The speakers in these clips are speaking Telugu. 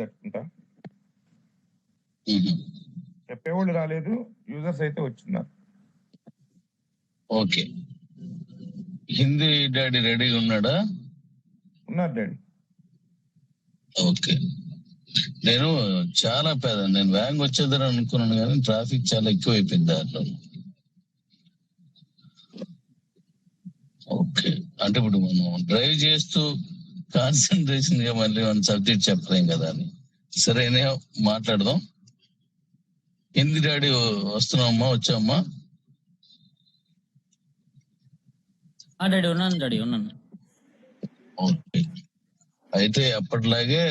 అనుకుంటా. చెప్పేవాళ్ళు రాలేదు, యూజర్స్ అయితే వచ్చిన్నారు. ఓకే, హిందీ డాడీ రెడీగా ఉన్నాడా? ఉన్నారు డాడీ. ఓకే, నేను వ్యాంగ్ వచ్చేదని అనుకున్నాను కానీ ట్రాఫిక్ చాలా ఎక్కువ అయిపోయింది దాంట్లో. ఓకే, అంటే ఇప్పుడు మనం డ్రైవ్ చేస్తూ కాన్సన్ట్రేషన్ గా మళ్ళీ మన సబ్జెక్ట్ చెప్పలేం కదా అని. సరేనే మాట్లాడదాం. హిందీ డాడీ వస్తున్నావమ్మా? వచ్చామ్మా? డాడీ ఉన్నాను, డాడీ ఉన్నాను. ఓకే, అయితే అప్పట్లాగే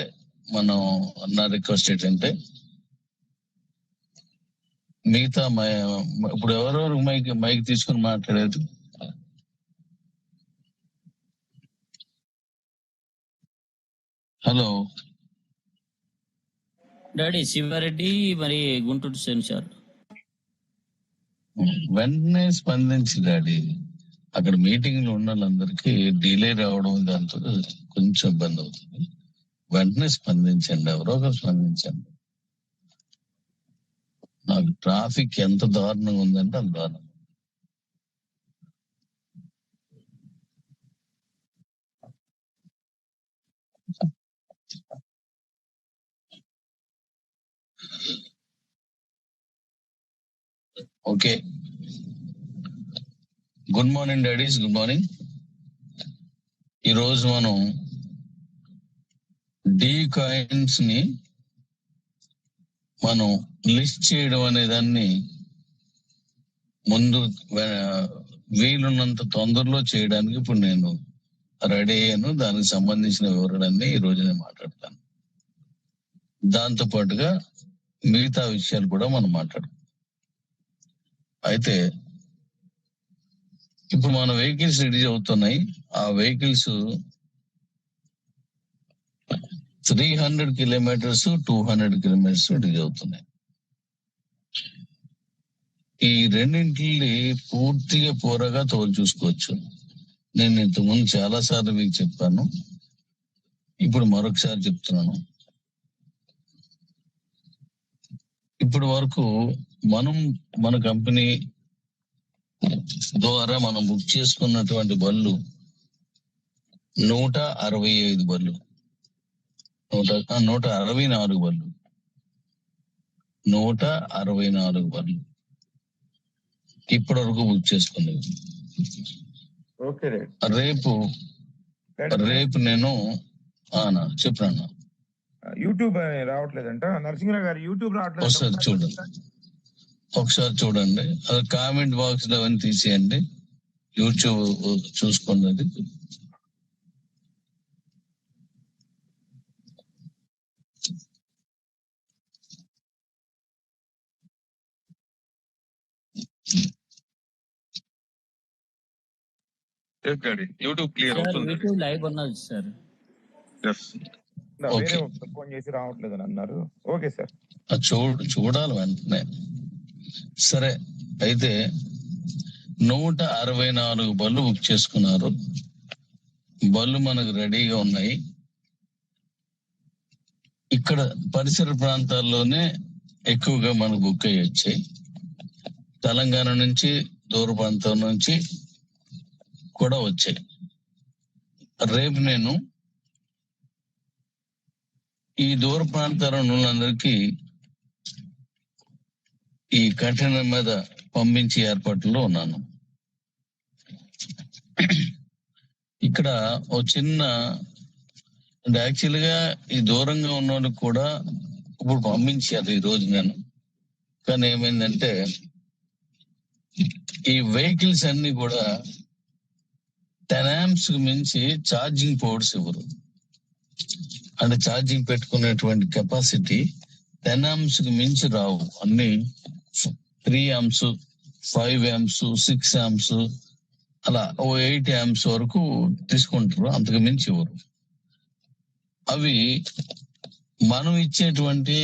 మనం నా రిక్వెస్ట్ ఏంటంటే మిగతా ఇప్పుడు ఎవరెవరు మైక్ తీసుకుని మాట్లాడేది? హలో డాడీ, శివారెడ్డి మరి గుంటూరు సార్. వెంటనే స్పందించి డాడీ, అక్కడ మీటింగ్ లో ఉన్న వాళ్ళందరికీ డిలే రావడం దాంతో కొంచెం ఇబ్బంది అవుతుంది. వెంటనే స్పందించండి, ఎవరో ఒకరు స్పందించండి. నాకు ట్రాఫిక్ ఎంత దారుణంగా ఉందంటే అంత దారుణం. Okay, good morning daddy's, good morning. ఈరోజు మనం డి కాయిన్స్ ని మనం లిస్ట్ చేయడం అనే దాన్ని ముందు వీలున్నంత తొందరలో చేయడానికి ఇప్పుడు నేను రెడీ అయ్యాను. దానికి సంబంధించిన వివరాలన్నీ ఈ రోజు నేను మాట్లాడతాను. దాంతో పాటుగా మిగతా విషయాలు కూడా మనం మాట్లాడుతాం. అయితే ఇప్పుడు మన వెహికల్స్ రెడీ అవుతున్నాయి. ఆ వెహికల్స్ 300 కిలోమీటర్స్ 200 కిలోమీటర్స్ రెడీ అవుతున్నాయి. ఈ రెండింటిని పూర్తిగా పూరగా తోలు చూసుకోవచ్చు. నేను ఇంతకుముందు చాలా సార్లు మీకు చెప్పాను, ఇప్పుడు మరొకసారి చెప్తున్నాను. ఇప్పటి వరకు మన కంపెనీ ద్వారా మనం బుక్ చేసుకున్నటువంటి బళ్ళు 165 బళ్ళు, 164 బళ్ళు, 164 బళ్ళు ఇప్పటి వరకు బుక్ చేసుకున్నది. రేపు నేను చెప్పాను. యూట్యూబ్ రావట్లేదంట నరసింహరావు గారు, యూట్యూబ్ రావట్లేదు. ఒకసారి చూడండి. అది కామెంట్ బాక్స్ లో అవన్నీ తీసేయండి, యూట్యూబ్ చూసుకున్నది. యూట్యూబ్ క్లియర్ అవుతుంది, యూట్యూబ్ లైవ్ ఉన్నది సార్. వేరే ఫోన్ చేసి రావట్లేదని అన్నారు. ఓకే సార్, చూడాలి వెంటనే. సరే, అయితే 164 బళ్ళు బుక్ చేసుకున్నారు. బళ్ళు మనకు రెడీగా ఉన్నాయి. ఇక్కడ పరిసర ప్రాంతాల్లోనే ఎక్కువగా మనకు బుక్ అయ్యి వచ్చాయి. తెలంగాణ నుంచి, దూర ప్రాంతం నుంచి కూడా వచ్చాయి. రేపు నేను ఈ దూర ప్రాంతాల వాళ్ళందరికీ ఈ కంటైనర్ మీద పంపించే ఏర్పాట్లో ఉన్నాను. ఇక్కడ ఓ చిన్న, అంటే యాక్చువల్ గా ఈ దూరంగా ఉన్న వాళ్ళకి కూడా ఇప్పుడు పంపించారు ఈ రోజు నేను. కానీ ఏమైందంటే ఈ వెహికల్స్ అన్ని కూడా 10 amps కు మించి ఛార్జింగ్ పోర్ట్స్ ఇవ్వరు. అంటే ఛార్జింగ్ పెట్టుకునేటువంటి కెపాసిటీ 10 amps కు మించి రావు. అన్ని 3 amps, 5 amps, 6 amps అలా 8 amps వరకు తీసుకుంటారు, అంతకు మించి ఇవ్వరు. అవి మనం ఇచ్చేటువంటి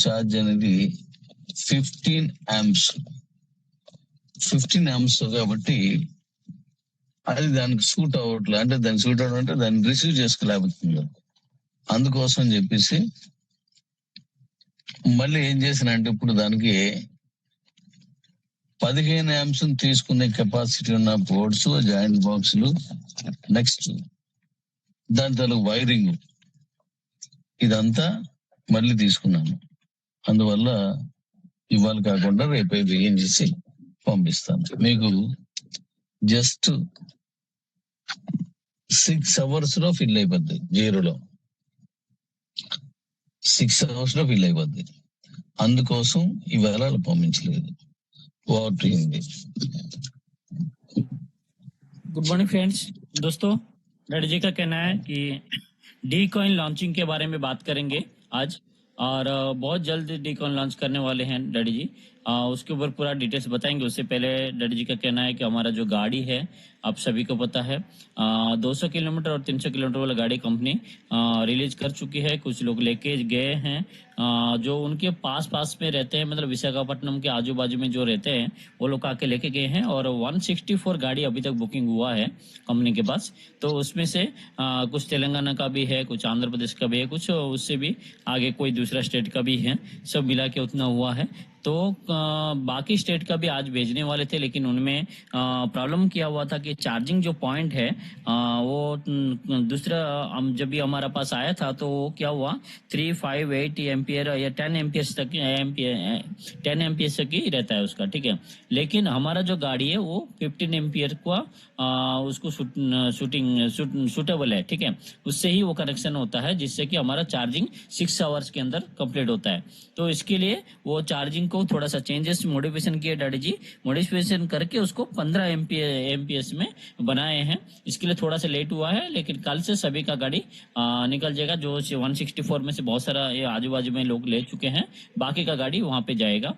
ఛార్జ్ అనేది 15 amps కాబట్టి అది దానికి సూట్ అవ్వట్లేదు. అంటే దాన్ని సూట్ అవ్వడం అంటే దాన్ని రిసీవ్ చేసుకోలేకపోతుంది. అందుకోసం అని చెప్పేసి మళ్ళీ ఏం చేసిన అంటే ఇప్పుడు దానికి 15 amps తీసుకునే కెపాసిటీ ఉన్న బోర్డ్స్, జాయింట్ బాక్సులు, నెక్స్ట్ దాని తల వైరింగ్ ఇదంతా మళ్ళీ తీసుకున్నాను. అందువల్ల ఇవాళ కాకుండా రేపే వేయించేసి పంపిస్తాను. మీకు జస్ట్ 6 hours లో ఫిల్ అయిపోద్ది. 0లో 6 hours లో ఫిల్ అయిపోద్ది. అందుకోసం ఇవాళ అలా పంపించలేదు. వాట్ ఉంది. Good morning friends. दोस्तों, डैडी जी का कहना है कि डी कॉइन लॉन्चिंग के बारे में बात करेंगे आज, और बहुत जल्द डी कॉइन लॉन्च करने वाले हैं डैडी जी। उसके ऊपर पूरा डिटेल्स बताएंगे। उससे पहले डैडी जी का कहना है कि हमारा जो गाड़ी है, आप सभी को पता है, 200 किलोमीटर और 300 किलोमीटर वाला गाड़ी कंपनी रिलीज कर चुकी है। कुछ लोग लेके गए हैं, जो उनके पास पास में रहते हैं, मतलब विशाखापट्टनम के आजू बाजू में जो रहते हैं वो लोग आके लेके गए हैं। और 164 गाड़ी अभी तक बुकिंग हुआ है कंपनी के पास। तो उसमें से कुछ तेलंगाना का भी है, कुछ आंध्र प्रदेश का भी है, कुछ उससे भी आगे कोई दूसरा स्टेट का भी है। सब मिला के उतना हुआ है। तो बाकी स्टेट का भी आज भेजने वाले थे, लेकिन उनमें प्रॉब्लम किया हुआ था कि चार्जिंग जो पॉइंट है वो दूसरा जब भी हमारा पास आया था तो क्या हुआ, 358 एम्पियर या 10 एम्पियर तक 10 एम्पियर तक ही रहता है उसका, ठीक है। लेकिन हमारा जो गाड़ी है वो 15 एम्पियर का उसको सूटेबल है, ठीक है। उससे ही वो कनेक्शन होता है, जिससे कि हमारा चार्जिंग 6 आवर्स के अंदर कंप्लीट होता है। तो इसके लिए वो चार्जिंग को थोड़ा सा चेंजेस मॉडिफिकेशन किए डैडी जी। मॉडिफिकेशन करके उसको 15 एमपीएस में बनाए हैं। इसके लिए थोड़ा सा लेट हुआ है, लेकिन कल से सभी का गाड़ी निकल जाएगा। जो 164 में से बहुत सारा ये आजू बाजू में लोग ले चुके हैं, बाकी का गाड़ी वहां पे जाएगा।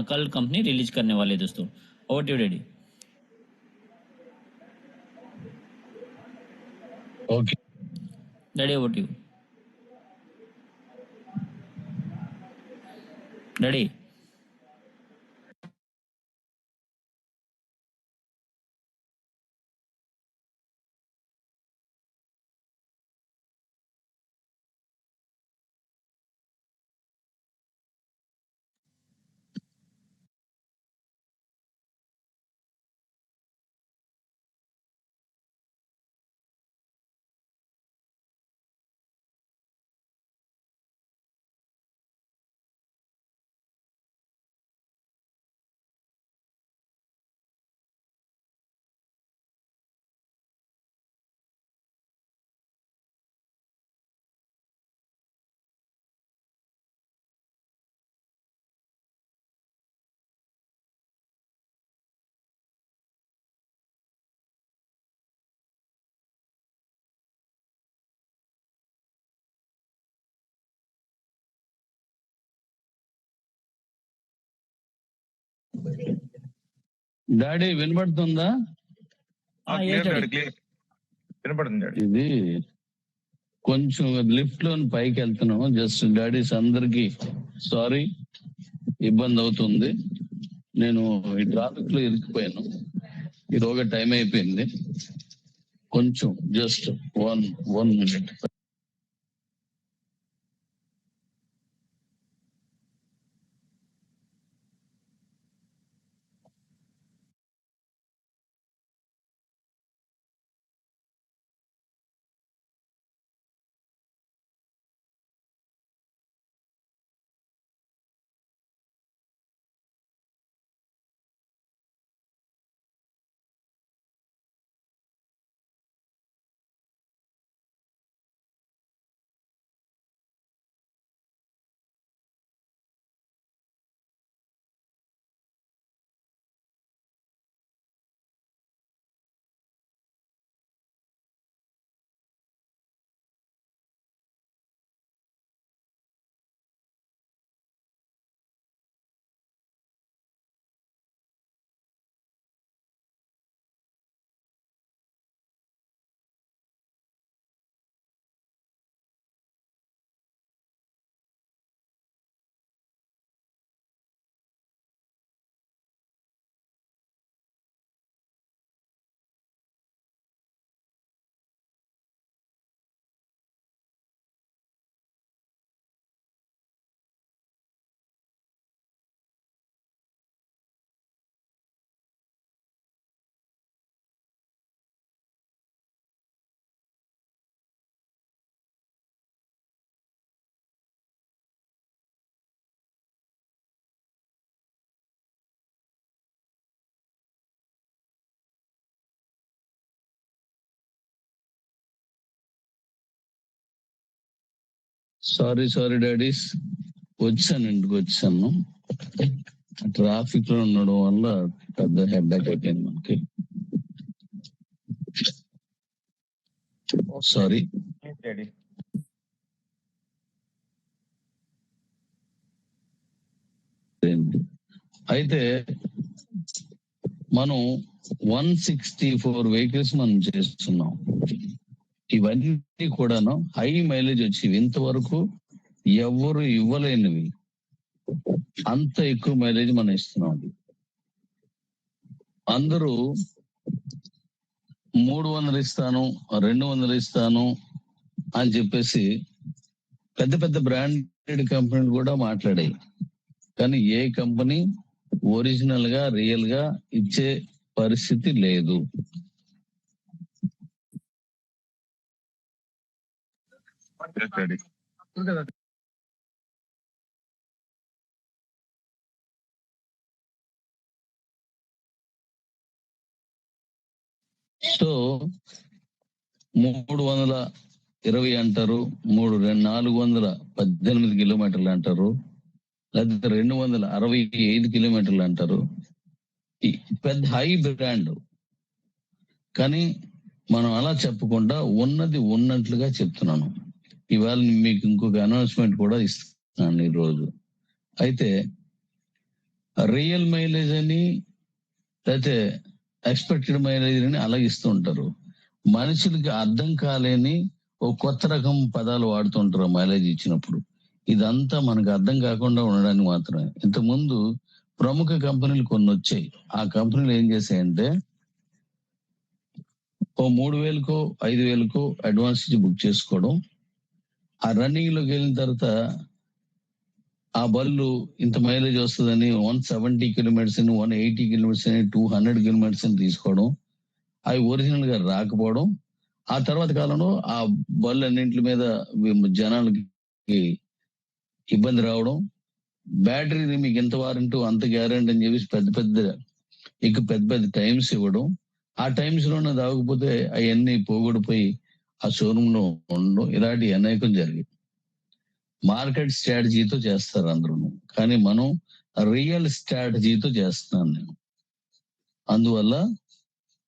कल कंपनी रिलीज करने वाले हैं दोस्तों। Over to daddy. Okay daddy over to daddy. Daddy వినబడుతుందా? yes, clear daddy. క్లియర్ వినపడుతుంది డాడీ. ఇది కొంచెం లిఫ్ట్ లో పైకి వెళ్తున్నాం. జస్ట్ డాడీస్ అందరికి సారీ, ఇబ్బంది అవుతుంది. నేను ఈ ట్రాఫిక్ లో ఇరికిపోయాను. ఈరోజు టైం అయిపోయింది. కొంచెం just one minute. Sorry daddies, వచ్చాను, ఇంటికి వచ్చాను. ట్రాఫిక్ లో ఉండడం వల్ల పెద్ద హెడ్ఏక్ అయిపోయింది మనకి. సారీ. డాడీ. అయితే మనం 164 వెహికల్స్ మనం చేస్తున్నాం. ఇవన్నీ కూడాను హై మైలేజ్ వచ్చి ఇంతవరకు ఎవరు ఇవ్వలేనివి, అంత ఎక్కువ మైలేజ్ మనం ఇస్తున్నాం. అందరూ 300 ఇస్తాను, 200 ఇస్తాను అని చెప్పేసి పెద్ద పెద్ద బ్రాండెడ్ కంపెనీలు కూడా మాట్లాడాయి. కానీ ఏ కంపెనీ ఒరిజినల్ గా రియల్ గా ఇచ్చే పరిస్థితి లేదు. డాడీ. సో 320 అంటారు, 418 కిలోమీటర్లు అంటారు, లేకపోతే 265 కిలోమీటర్లు అంటారు. పెద్ద హై బ్రాండ్. కానీ మనం అలా చెప్పకుండా ఉన్నది ఉన్నట్లుగా చెప్తున్నాను. ఇవాళ మీకు ఇంకొక అనౌన్స్మెంట్ కూడా ఇస్తున్నాను ఈ రోజు. అయితే రియల్ మైలేజ్ అని లేకపోతే ఎక్స్పెక్టెడ్ మైలేజ్ అని అలా ఇస్తూ ఉంటారు. మనుషులకి అర్థం కాలేని ఓ కొత్త రకం పదాలు వాడుతుంటారు మైలేజ్ ఇచ్చినప్పుడు. ఇదంతా మనకు అర్థం కాకుండా ఉండడానికి మాత్రమే. ఇంతకుముందు ప్రముఖ కంపెనీలు కొన్ని వచ్చాయి. ఆ కంపెనీలు ఏం చేశాయంటే ఓ 3,000కో 5,000కో అడ్వాన్స్ ఇచ్చి బుక్ చేసుకోవడం, ఆ రన్నింగ్ లోకి వెళ్ళిన తర్వాత ఆ బళ్ళు ఇంత మైలేజ్ వస్తుందని 170 కిలోమీటర్స్ అని, 180 కిలోమీటర్స్ అని, 200 కిలోమీటర్స్ అని తీసుకోవడం, అవి ఒరిజినల్ గా రాకపోవడం. ఆ తర్వాత కాలంలో ఆ బళ్ళు అన్నింటి మీద జనాలకి ఇబ్బంది రావడం, బ్యాటరీ మీకు ఎంత వారంటీ అంత గ్యారెంటీ అని చెప్పేసి పెద్ద పెద్ద టైమ్స్ ఇవ్వడం. ఆ టైమ్స్ లోనే దాగకపోతే అవన్నీ పోగొడిపోయి ఆ షోరూమ్ లో ఉండడం, ఇలాంటి అనేకం జరిగాయి. మార్కెట్ స్ట్రాటజీతో చేస్తారు అందరూ, కానీ మనం రియల్ స్ట్రాటజీతో చేస్తున్నాను నేను. అందువల్ల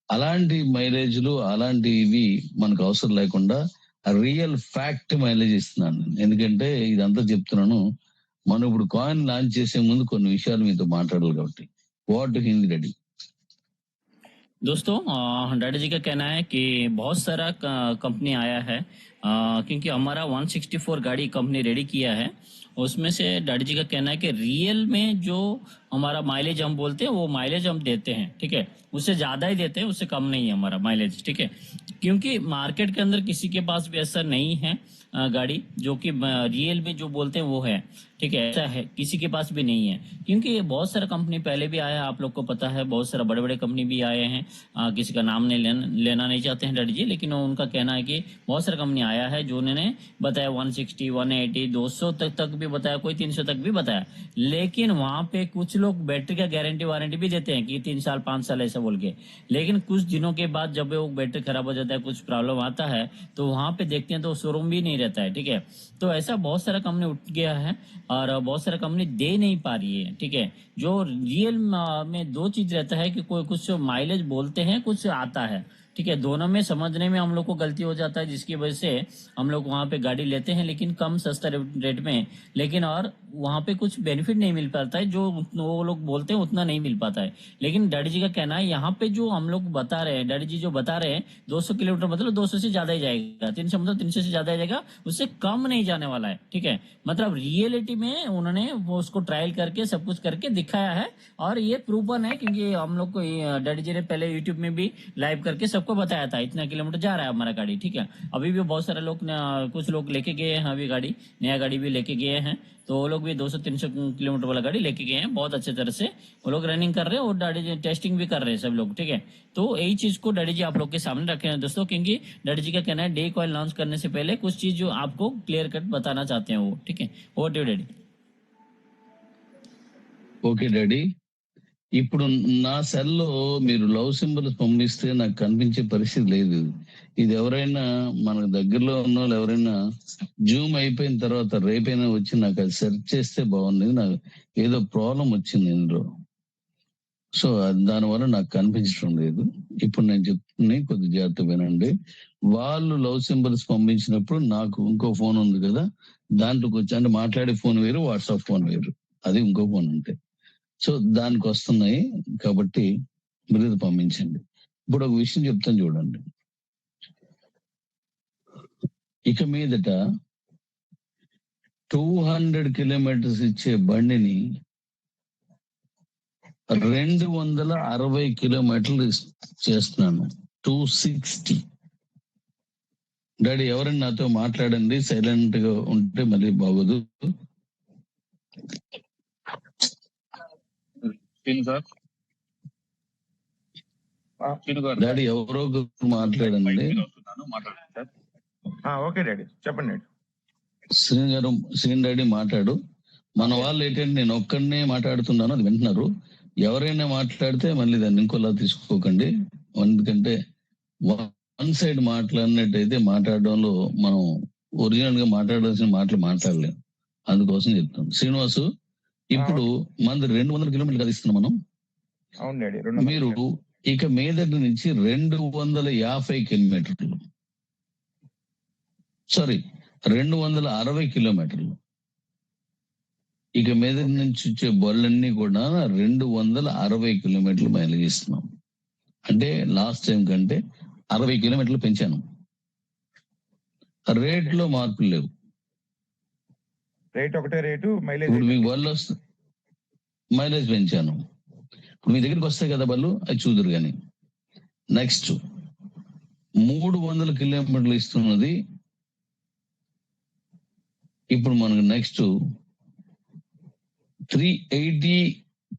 అలాంటి మైలేజ్లు అలాంటివి మనకు అవసరం లేకుండా రియల్ ఫ్యాక్ట్ మైలేజ్ ఇస్తున్నాను నేను. ఎందుకంటే ఇదంతా చెప్తున్నాను, మనం ఇప్పుడు కాయిన్ లాంచ్ చేసే ముందు కొన్ని విషయాలు మీతో మాట్లాడాలి కాబట్టి. What Hindi ready. दोस्तों डैडी जी का कहना है कि बहुत सारा कंपनी आया है, क्योंकि हमारा 164 गाड़ी कंपनी रेडी किया है। उसमें से डैडी जी का कहना है कि रियल में जो हमारा माइलेज हम बोलते हैं वो माइलेज हम देते हैं, ठीक है, उससे ज़्यादा ही देते हैं, उससे कम नहीं है हमारा माइलेज, ठीक है। क्योंकि मार्केट के अंदर किसी के पास भी ऐसा नहीं है गाड़ी जो कि रियल में जो बोलते हैं वो है, ठीक है, ऐसा है किसी के पास भी नहीं है। क्योंकि बहुत सारा कंपनी पहले भी आया है, आप लोग को पता है, बहुत सारा बड़े बड़े कंपनी भी आए हैं। किसी का नाम नहीं लेना नहीं चाहते हैं डैडी जी, लेकिन उनका कहना है कि बहुत सारा कंपनी आया है जो उन्होंने बताया 160, 180, 200 तक भी बताया, कोई 300 तक भी बताया। लेकिन वहां पे कुछ लोग बैटरी का गारंटी वारंटी भी देते हैं कि 3 साल 5 साल ऐसा बोल के, लेकिन कुछ दिनों के बाद जब वो बैटरी खराब हो जाता है, कुछ प्रॉब्लम आता है, तो वहां पे देखते हैं तो शोरूम भी नहीं रहता है, ठीक है। तो ऐसा बहुत सारा कंपनी उठ गया है और बहुत सारा कंपनी दे नहीं पा रही है, ठीक है। जो रियल में दो चीज रहता है कि कोई कुछ माइलेज बोलते हैं, कुछ आता है, ठीक है। दोनों में समझने में हम लोग को गलती हो जाता है, जिसकी वजह से हम लोग वहाँ पे गाड़ी लेते हैं, लेकिन कम सस्ता रेट में, लेकिन और वहाँ पे कुछ बेनिफिट नहीं मिल पाता है, जो वो लोग बोलते हैं उतना नहीं मिल पाता है। लेकिन डैडी जी का कहना है यहाँ पे जो हम लोग बता रहे हैं, डैडी जी जो बता रहे हैं 200 किलोमीटर मतलब 200 से ज्यादा ही जाएगा, 300 मतलब 300 से ज्यादा ही जाएगा, उससे कम नहीं जाने वाला है, ठीक है। मतलब रियलिटी में उन्होंने वो उसको ट्रायल करके सब कुछ करके दिखाया है, और ये प्रूवन है, क्योंकि हम लोग को डैडी जी ने पहले यूट्यूब में भी लाइव करके सबको बताया था इतना किलोमीटर जा रहा है हमारा गाड़ी, ठीक है। अभी भी बहुत सारे लोग कुछ लोग लेके गए हैं, अभी गाड़ी नया गाड़ी भी लेके गए हैं, तो वो लोग भी 200-300 किलोमीटर वाला गाड़ी लेके गए हैं, बहुत अच्छे तरह से वो लोग रनिंग कर रहे हैं और डैडी जी टेस्टिंग भी कर रहे हैं सब लोग, ठीक है। तो यही चीज को डैडी जी आप लोग के सामने रखे हैं दोस्तों, क्योंकि डैडी जी का कहना है डे कॉइन लॉन्च करने से पहले कुछ चीज जो आपको क्लियर कट बताना चाहते हैं वो, ठीक है। Over to daddy. Okay daddy, ఇప్పుడు నా సెల్లో మీరు లవ్ సింబల్స్ పంపిస్తే నాకు కనిపించే పరిస్థితి లేదు. ఇది ఎవరైనా మన దగ్గరలో ఉన్న వాళ్ళు ఎవరైనా జూమ్ అయిపోయిన తర్వాత రేపైనా వచ్చి నాకు అది సెర్చ్ చేస్తే బాగుంది. నాకు ఏదో ప్రాబ్లం వచ్చింది ఇందులో. సో దానివల్ల నాకు కనిపించడం లేదు. ఇప్పుడు నేను చెప్తున్నాయి కొద్ది జాగ్రత్త వినండి. వాళ్ళు లవ్ సింబల్స్ పంపించినప్పుడు నాకు ఇంకో ఫోన్ ఉంది కదా, దాంట్లోకి వచ్చి అంటే మాట్లాడే ఫోన్ వేరు, వాట్సాప్ ఫోన్ వేరు, అది ఇంకో ఫోన్ అంటే. సో దానికి వస్తున్నాయి కాబట్టి మీరు ఇది పంపించండి. ఇప్పుడు ఒక విషయం చెప్తాను చూడండి. ఇక మీదట 200 కిలోమీటర్స్ ఇచ్చే బండిని 260 కిలోమీటర్లు చేస్తున్నాను. 260. డాడీ ఎవరైనా నాతో మాట్లాడండి, సైలెంట్ గా ఉంటే మళ్ళీ బాగోదు. డాడీ ఎవరో మాట్లాడండి. ఓకే డాడీ, చెప్పండి డాడీ. శ్రీన్ డాడీ మాట్లాడు. మన వాళ్ళు ఏంటంటే నేను ఒక్కడనే మాట్లాడుతున్నాను, అది వింటున్నారు. ఎవరైనా మాట్లాడితే మళ్ళీ దాన్ని ఇంకోలా తీసుకోకండి. ఎందుకంటే వన్ సైడ్ మాట్లాడినట్టయితే మాట్లాడడంలో మనం ఒరిజినల్ గా మాట్లాడాల్సిన మాటలు మాట్లాడలేం. అందుకోసం చెప్తాను. శ్రీనివాసు, ఇప్పుడు మనది 200 కిలోమీటర్లు కదా ఇస్తున్నాం మనం. అవును డాడీ. మీరు ఇక మీదటి నుంచి 250 కిలోమీటర్లు, సారీ 260 కిలోమీటర్లు, ఇక మీద నుంచి వచ్చే బళ్ళన్నీ కూడా 260 కిలోమీటర్లు మైలేజ్ ఇస్తున్నాం. అంటే లాస్ట్ టైం కంటే 60 కిలోమీటర్లు పెంచాను. రేట్ లో మార్పులు లేవు. రేట్ ఒకటే రేటు, మైలేజ్ ఇప్పుడు మీకు బళ్ళు వస్తుంది, మైలేజ్ పెంచాను. ఇప్పుడు మీ దగ్గరికి వస్తాయి కదా బళ్ళు, అది చూదురు కానీ. నెక్స్ట్ 300 కిలోమీటర్లు ఇస్తున్నది. ఇప్పుడు మనకు నెక్స్ట్ 380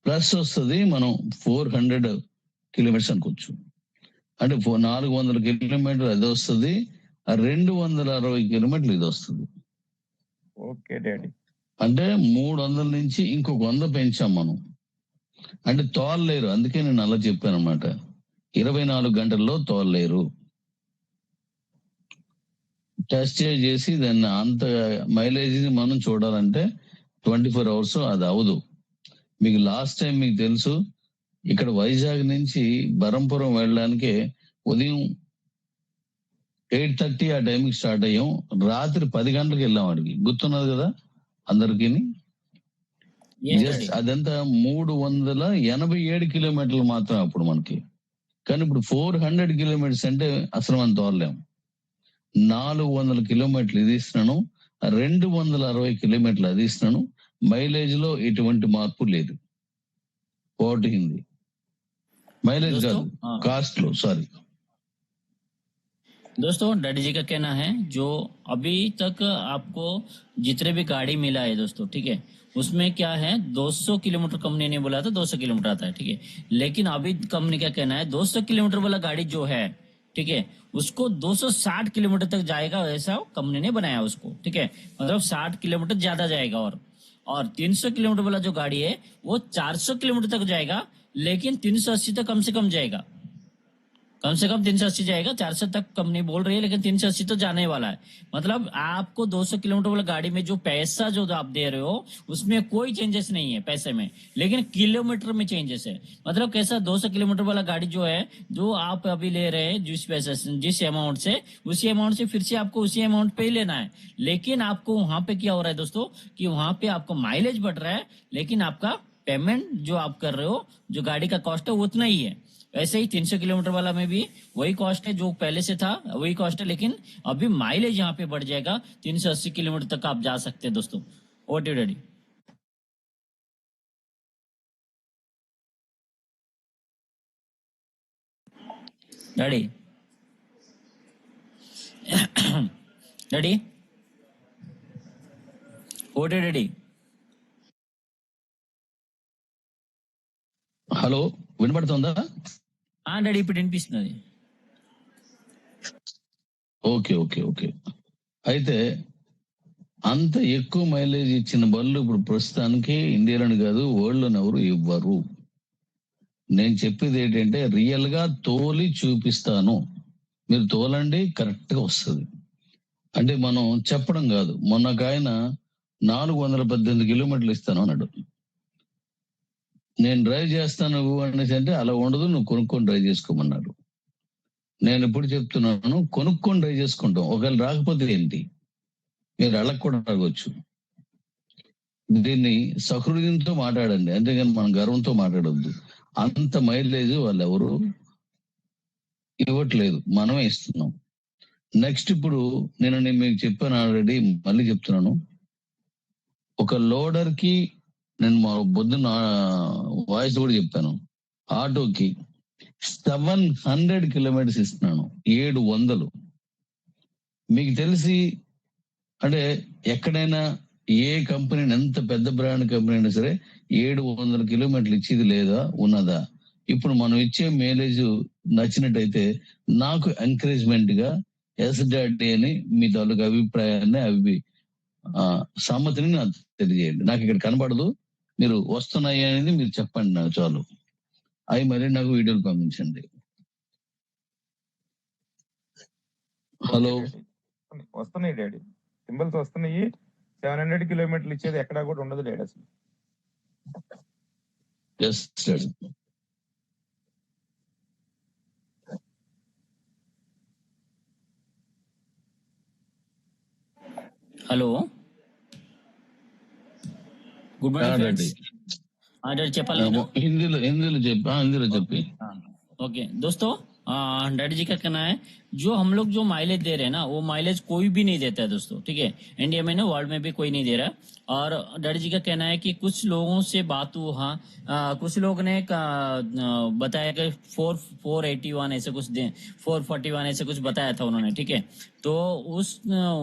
ప్లస్ వస్తుంది. మనం 400 కిలోమీటర్స్ అనుకోవచ్చు. అంటే 400 కిలోమీటర్లు అది వస్తుంది, 260 కిలోమీటర్లు ఇది వస్తుంది. Okay daddy. అంటే 300 నుంచి ఇంకొక 100 పెంచాం మనం. అంటే తోలలేరు, అందుకే నేను అలా చెప్పాను అనమాట. 24 గంటల్లో తోలలేరు. టెస్ట్ చేసి దాన్ని అంత మైలేజ్ మనం చూడాలంటే 24 అవర్స్ అది అవదు. మీకు లాస్ట్ టైం మీకు తెలుసు, ఇక్కడ వైజాగ్ నుంచి బరంపురం వెళ్ళడానికి ఉదయం 8:30 ఆ టైంకి స్టార్ట్ అయ్యాం. రాత్రి 10 గంటలకు వెళ్ళాం. అడిగి గుర్తున్నది కదా అందరికి. జస్ట్ అదంతా 387 కిలోమీటర్లు మాత్రం అప్పుడు మనకి. కానీ ఇప్పుడు 400 కిలోమీటర్స్ అంటే అసలు మనం తోలలేం. 400 కిలోమీటర్లు ఇది ఇస్తున్నాను, 260 కిలోమీటర్లు అది ఇస్తున్నాను. మైలేజ్ లో ఎటువంటి మార్పు లేదు. పోయింది మైలేజ్ కాదు, కాస్ట్ లో. సారీ दोस्तों, डैडी जी का कहना है जो अभी तक आपको जितने भी गाड़ी मिला है दोस्तों, ठीक है, उसमें क्या है 200 किलोमीटर कंपनी ने बोला था 200 किलोमीटर आता है, ठीक है। लेकिन अभी कंपनी का कहना है 200 किलोमीटर वाला गाड़ी जो है, ठीक है, उसको 260 किलोमीटर तक जाएगा, ऐसा कंपनी ने बनाया उसको, ठीक है। मतलब 60 किलोमीटर ज्यादा जाएगा। और 300 किलोमीटर वाला जो गाड़ी है वो 400 किलोमीटर तक जाएगा, लेकिन 380 तक कम से कम जाएगा। कम से कम 380 जाएगा, 400 तक कंपनी बोल रही है, लेकिन 380 तो जाने वाला है। मतलब आपको 200 किलोमीटर वाला गाड़ी में जो पैसा जो आप दे रहे हो उसमें कोई चेंजेस नहीं है पैसे में, लेकिन किलोमीटर में चेंजेस है। मतलब कैसा, 200 किलोमीटर वाला गाड़ी जो है, जो आप अभी ले रहे हैं जिस पैसे से, जिस अमाउंट से, उसी अमाउंट से फिर से आपको उसी अमाउंट पे ही लेना है। लेकिन आपको वहां पे क्या हो रहा है दोस्तों, कि वहां पे आपको माइलेज बढ़ रहा है, लेकिन आपका पेमेंट जो आप कर रहे हो, जो गाड़ी का कॉस्ट है, उतना ही है। ऐसे ही 300 किलोमीटर वाला में भी वही कॉस्ट है, जो पहले से था वही कॉस्ट है, लेकिन अभी माइलेज यहाँ पे बढ़ जाएगा। 380 किलोमीटर तक आप जा सकते हैं दोस्तों। Over to daddy. Daddy daddy over to daddy. Hello, వినపడుతుందా? డాడీ ఇప్పుడు వినిపిస్తున్నది. Okay okay okay. అయితే అంత ఎక్కువ మైలేజ్ ఇచ్చిన బళ్ళు ఇప్పుడు ప్రస్తుతానికి ఇండియాలోని కాదు, వరల్డ్ లోని ఎవరు ఇవ్వరు. నేను చెప్పేది ఏంటంటే రియల్ గా తోలి చూపిస్తాను, మీరు తోలండి, కరెక్ట్ గా వస్తుంది. అంటే మనం చెప్పడం కాదు. మొన్న ఒక ఆయన 418 కిలోమీటర్లు ఇస్తాను అన్నాడు. నేను డ్రైవ్ చేస్తాను అనేసి అంటే అలా ఉండదు, నువ్వు కొనుక్కొని డ్రైవ్ చేసుకోమన్నాడు. నేను ఇప్పుడు చెప్తున్నాను, కొనుక్కొని డ్రైవ్ చేసుకుంటాం. ఒకవేళ రాకపోతే ఏంటి, మీరు అళ్ళకు కూడా రావచ్చు. దీన్ని సహృదయంతో మాట్లాడండి, అంతేగాని మన గర్వంతో మాట్లాడొద్దు. అంత మైలేజ్ వాళ్ళు ఎవరు ఇవ్వట్లేదు, మనమే ఇస్తున్నాం. నెక్స్ట్ ఇప్పుడు నేను మీకు చెప్పాను ఆల్రెడీ, మళ్ళీ చెప్తున్నాను. ఒక లోడర్ కి నేను మా పొద్దున్న వాయిస్ కూడా చెప్పాను, ఆటోకి 700 కిలోమీటర్స్ ఇస్తున్నాను, 700. మీకు తెలిసి అంటే ఎక్కడైనా ఏ కంపెనీ, ఎంత పెద్ద బ్రాండ్ కంపెనీ అయినా సరే 700 కిలోమీటర్లు ఇచ్చేది లేదా, ఉన్నదా? ఇప్పుడు మనం ఇచ్చే మైలేజ్ నచ్చినట్టయితే నాకు ఎంకరేజ్మెంట్ గా ఎస్ డాడీ అని మీ తాలూకు అభిప్రాయాన్ని సమ్మతిని నాకు తెలియజేయండి. నాకు ఇక్కడ కనబడదు, మీరు వస్తున్నాయి అనేది మీరు చెప్పండి నాకు చాలు. అవి మరి నాకు వీడియోలు పంపించండి. హలో, వస్తున్నాయి డాడీ, సింబల్స్ వస్తున్నాయి. 700 కిలోమీటర్లు ఇచ్చేది ఎక్కడా కూడా ఉండదు డాడీ అసలు. Yes daddy. Hello, good morning daddy. Friends. Daddy చెప్పాలి నేను? హిందీలో చెప్పి. ओके दोस्तों, डैडी जी का कहना है जो हम लोग जो माइलेज दे रहे हैं ना, वो माइलेज कोई भी नहीं देता है दोस्तों, ठीक है। इंडिया में ना, वर्ल्ड में भी कोई नहीं दे रहा है। और डैडी जी का कहना है कि कुछ लोगों से बात हुआ, कुछ लोग ने बताया कि 481 ऐसे कुछ 441 ऐसे कुछ बताया था उन्होंने, ठीक है। तो उस